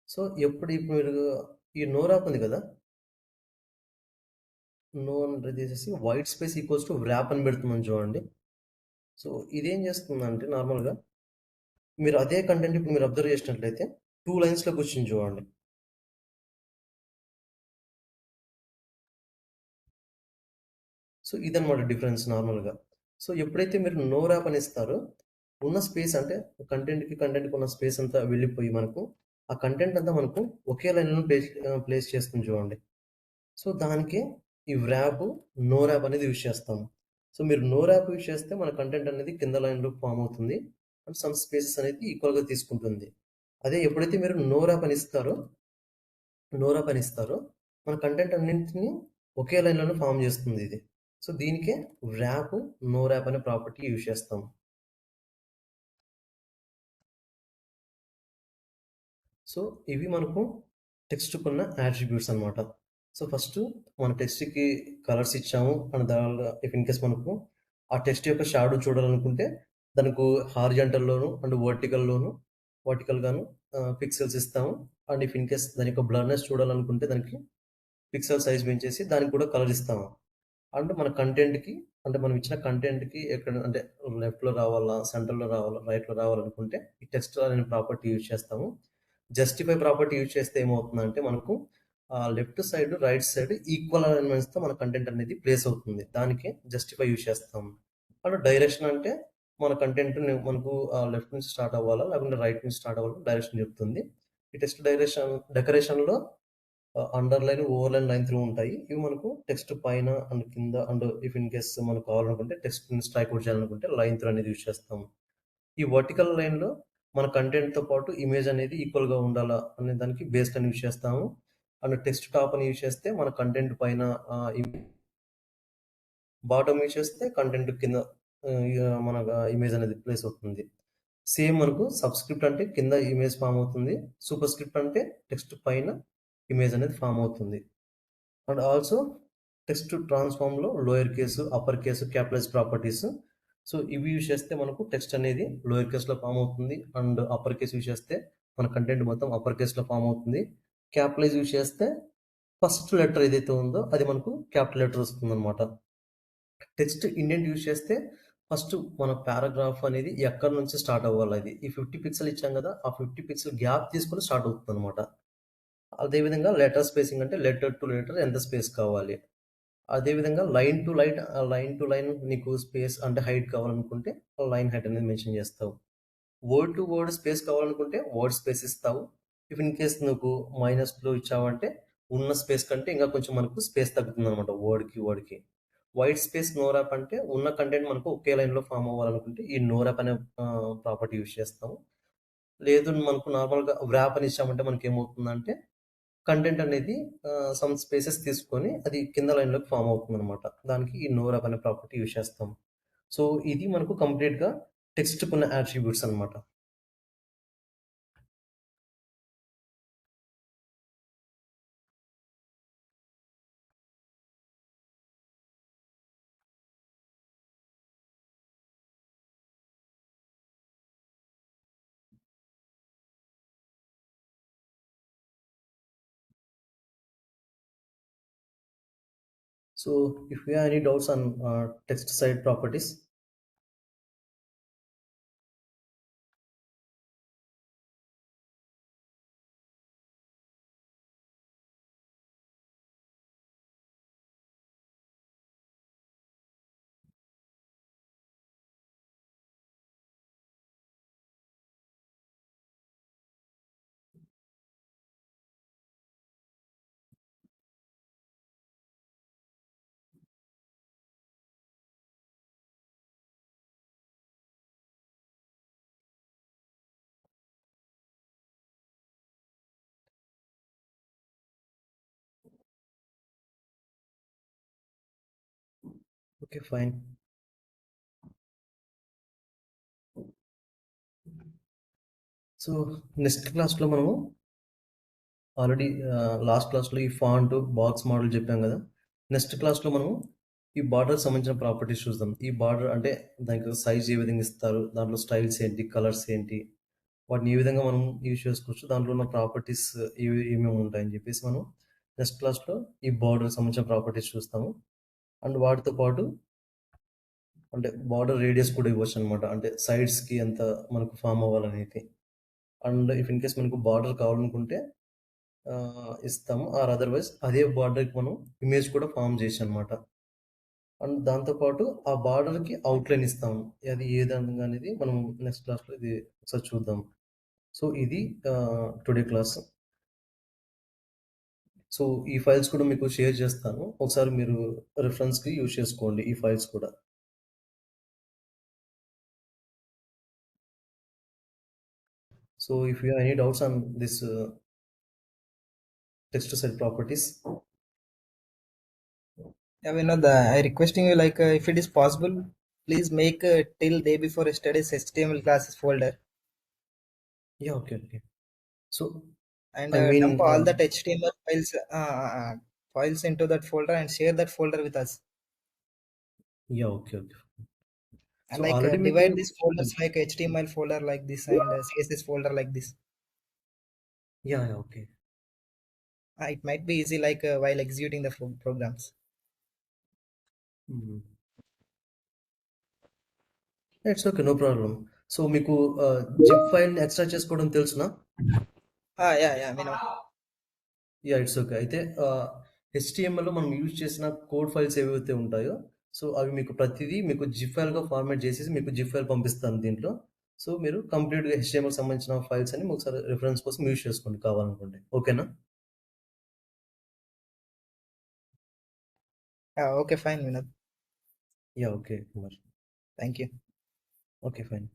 సో ఇప్పుడు మీరు ఈ నో ర్యాప్ ఉంది కదా నో అని తీసేసి white space equals to wrap అని పెడుతున్నాను చూడండి. సో ఇదేం చేస్తుందంటే నార్మల్గా మీరు అదే కంటెంట్ ఇప్పుడు మీరు అబ్జర్వ్ చేసినట్లయితే 2 లైన్స్లోకి వచ్చింది చూడండి. సో ఇదనమాట డిఫరెన్స్ నార్మల్గా. సో ఎప్పుడైతే మీరు నో ర్యాప్ అని ఇస్తారో, ఉన్న స్పేస్ అంటే కంటెంట్‌కి ఉన్న స్పేస్ అంతా వెళ్ళిపోయి మనకు ఆ కంటెంట్ అంతా మనకు ఒకే లైన్‌లో ప్లేస్ చేస్తుంది చూడండి. సో దానికి ఈ వ్రాప్, నో ర్యాప్ అనేది యూజ్ చేస్తాము. సో మీరు నో ర్యాప్ యూజ్ చేస్తే మన కంటెంట్ అనేది కింద లైన్‌లో ఫార్మ్ అవుతుంది. అండ్ సమ్ స్పేసెస్ అనేది ఈక్వల్‌గా తీసుకుంటుంది. అదే ఎప్పుడైతే మీరు నో ర్యాప్ అని ఇస్తారో మన కంటెంట్ అన్నింటిని ఒకే లైన్‌లోనే ఫార్మ్ చేస్తుంది ఇది. సో దీనికే వ్రాప్, నో ర్యాప్ అనే ప్రాపర్టీ యూజ్ చేస్తాం. సో ఇవి మనకు టెక్స్ట్‌కున్న యాట్రిబ్యూట్స్ అన్నమాట. సో ఫస్టు మన టెక్స్ట్‌కి కలర్స్ ఇచ్చాము. అండ్ దానివల్ల ఇఫ్ ఇన్ కేస్ మనకు ఆ టెక్స్ట్ యొక్క షాడో చూడాలనుకుంటే దానికి హారిజాంటల్‌లోను అండ్ వర్టికల్‌గాను పిక్సెల్స్ ఇస్తాము. అండ్ ఇఫ్ ఇన్ కేస్ దాని యొక్క బ్లర్‌నెస్ చూడాలనుకుంటే దానికి పిక్సెల్ సైజ్ పెంచేసి దానికి కూడా కలర్ ఇస్తాము. అంటే మన కంటెంట్‌కి అంటే మనం ఇచ్చిన కంటెంట్‌కి ఎక్కడ అంటే లెఫ్ట్‌లో రావాలా? సెంటర్‌లో రావాలా? రైట్‌లో రావాలనుకుంటే ఈ టెక్స్ట్ అనే ప్రాపర్టీ యూజ్ చేస్తాము. జస్టిఫై ప్రాపర్టీ యూజ్ చేస్తే ఏమవుతుందంటే మనకు left side, right side equal అలైన్‌మెంట్స్‌తో మన కంటెంట్ అనేది ప్లేస్ అవుతుంది. దానికి జస్టిఫై యూజ్ చేస్తాం. అండ్ డైరెక్షన్ అంటే మన కంటెంట్ మనకు లెఫ్ట్ నుంచి స్టార్ట్ అవ్వాలా? లేకుంటే రైట్ నుంచి స్టార్ట్ అవ్వాలా? డైరెక్షన్ చెప్తుంది. ఈ టెక్స్ట్ డెకరేషన్‌లో అండర్‌లైన్, ఓవర్‌లైన్, లైన్ త్రూ ఉంటాయి. ఇవి మనకు టెక్స్ట్ పైన అండ్ కింద అండ్ ఇఫ్ ఇన్ కేస్ మనకు కావాలనుకుంటే టెక్స్ట్‌ని స్ట్రైక్ ఔట్ చేయాలనుకుంటే లైన్ త్రూ అనేది యూజ్ చేస్తాము. ఈ వర్టికల్ లైన్‌లో మన కంటెంట్‌తో పాటు ఇమేజ్ అనేది ఈక్వల్‌గా ఉండాలా అనే దానికి బేస్ లైన్ యూజ్ చేస్తాము. అండ్ టెక్స్ట్ టాప్ అని యూజ్ చేస్తే మన కంటెంట్ పైన బాటమ్ యూజ్ చేస్తే కంటెంట్ కింద మన ఇమేజ్ అనేది ప్లేస్ అవుతుంది. సేమ్ మనకు సబ్‌స్క్రిప్ట్ అంటే కింద ఇమేజ్ ఫార్మ్ అవుతుంది. సూపర్‌స్క్రిప్ట్ అంటే టెక్స్ట్ పైన ఇమేజ్ అనేది ఫార్మ్ అవుతుంది. అండ్ ఆల్సో టెక్స్ట్ ట్రాన్స్‌ఫార్మ్‌లో lower case, upper case, capitalize properties. So, ఇవి యూజ్ చేస్తే మనకు టెక్స్ట్ అనేది లోయర్ కేస్‌లో ఫార్మ్ అవుతుంది. అండ్ అప్పర్ కేస్ యూజ్ చేస్తే మన కంటెంట్ మొత్తం అప్పర్ కేస్‌లో ఫార్మ్ అవుతుంది. క్యాపిటలైజ్ యూజ్ చేస్తే ఫస్ట్ లెటర్ ఏదైతే ఉందో అది మనకు క్యాపిటల్ లెటర్ వస్తుందన్నమాట. టెక్స్ట్ ఇండెంట్ యూజ్ చేస్తే ఫస్ట్ మన పారాగ్రాఫ్ అనేది ఎక్కడి నుంచి స్టార్ట్ అవ్వాలది. ఈ 50 పిక్సెల్ ఇచ్చాం గదా! ఆ 50 పిక్సెల్ గ్యాప్ తీసుకొని స్టార్ట్ అవుతుందన్నమాట. అదే విధంగా లెటర్ స్పేసింగ్ అంటే లెటర్ టు లెటర్ ఎంత స్పేస్ కావాలి. అదే విధంగా లైన్ టు లైన్ నీకు స్పేస్ అంటే హైట్ కావాలనుకుంటే లైన్ హైట్ అనేది మెన్షన్ చేస్తావు. వర్డ్ టు వర్డ్ స్పేస్ కావాలనుకుంటే వర్డ్ స్పేస్ ఇస్తావు. ఇఫ్ ఇన్ కేస్ నువ్వు మైనస్‌లో ఇచ్చావంటే ఉన్న స్పేస్ కంటే ఇంకా కొంచెం మనకు స్పేస్ తగ్గుతుందనమాట వర్డ్‌కి. వైట్ స్పేస్ నో ర్యాప్ అంటే ఉన్న కంటెంట్ మనకు ఒకే లైన్‌లో ఫార్మ్ అవ్వాలనుకుంటే ఈ నో ర్యాప్ అనే ప్రాపర్టీ యూజ్ చేస్తాము. లేదు మనకు నార్మల్‌గా వ్రాప్ అని ఇచ్చామంటే మనకేమవుతుందంటే కంటెంట్ అనేది సమ్ స్పేసెస్ తీసుకొని అది కింద లైన్‌లోకి ఫార్మ్ అవుతుందనమాట. దానికి ఈ నో ర్యాప్ అనే ప్రాపర్టీ యూజ్ చేస్తాం. సో, ఇది మనకు కంప్లీట్‌గా టెక్స్ట్‌కున్న యాట్రిబ్యూట్స్ అనమాట. So, if you have any doubts on text side properties, okay, fine. So, next క్లాస్‌లో మనము ఆల్రెడీ లాస్ట్ క్లాస్‌లో ఈ ఫాంట్, బాక్స్ మోడల్ చెప్పాం గదా! నెక్స్ట్ క్లాస్‌లో మనము ఈ బార్డర్‌కి సంబంధించిన ప్రాపర్టీస్ చూద్దాం. ఈ బార్డర్ అంటే దానికి సైజ్ ఏ విధంగా ఇస్తారు? దాంట్లో స్టైల్స్ ఏంటి? కలర్స్ ఏంటి? వాటిని ఏ విధంగా మనం యూజ్ చేసుకోవచ్చు? దాంట్లో ఉన్న ప్రాపర్టీస్ ఏమేమి ఉంటాయని చెప్పేసి మనం నెక్స్ట్ క్లాస్‌లో ఈ బార్డర్‌కి సంబంధించిన ప్రాపర్టీస్ చూస్తాము. అండ్ వాటితో పాటు అంటే బార్డర్ రేడియస్ కూడా ఇవ్వొచ్చనమాట. అంటే సైడ్స్‌కి ఎంత మనకు ఫార్మ్ అవ్వాలనేది. అండ్ ఇఫ్ ఇన్ కేస్ మనకు బార్డర్ కావాలనుకుంటే ఇస్తాము. ఆర్ అదర్‌వైజ్ అదే బార్డర్‌కి మనం ఇమేజ్ కూడా ఫార్మ్ చేయొచ్చనమాట. అండ్ దాంతో పాటు ఆ బార్డర్‌కి అవుట్‌లైన్ ఇస్తాం. అది ఏ విధంగా అనేది మనం నెక్స్ట్ క్లాస్‌లో ఇది ఒకసారి చూద్దాం. సో, ఇది టుడే క్లాస్. సో, ఈ ఫైల్స్ కూడా మీకు షేర్ చేస్తాను. ఒకసారి మీరు రిఫరెన్స్‌కి యూజ్ చేసుకోండి ఈ ఫైల్స్ కూడా. So, if you have any doubts on this text set properties, Yeah, Vinod, I requesting you like if it is possible, please make till day before yesterday's HTML classes folder yeah, okay, okay. So, and I dump mean, all that HTML files into that folder and share that folder with us. yeah, okay, okay. And So, like already divide మీకు these folders like HTML folder like this and CSS folder like this. yeah, yeah, okay. It might be easy like while executing the programs. Mhm. It's okay. No problem. So, మీకు zip ఫైల్‌ని extract చేసుకోవడం తెలుసునా? Yeah, yeah, you know. Yeah! It's okay. అయితే హెచ్‌టీఎంఎల్‌లో మనం use చేసిన code files ఏవైతే ఉంటాయో, సో, అవి మీకు ప్రతిదీ మీకు జిప్ ఫైల్‌గా ఫార్మాట్ చేసేసి మీకు జిప్ ఫైల్ పంపిస్తాను దీంట్లో. సో, మీరు కంప్లీట్‌గా హెచ్‌టీఎంఎల్‌కి సంబంధించిన ఫైల్స్ అన్ని ఒకసారి రిఫరెన్స్ కోసం యూజ్ చేసుకోండి కావాలనుకుంటే. ఓకేనా? Okay, fine, Vinod. Yeah! Okay. Kumar. Thank you. Okay. Fine.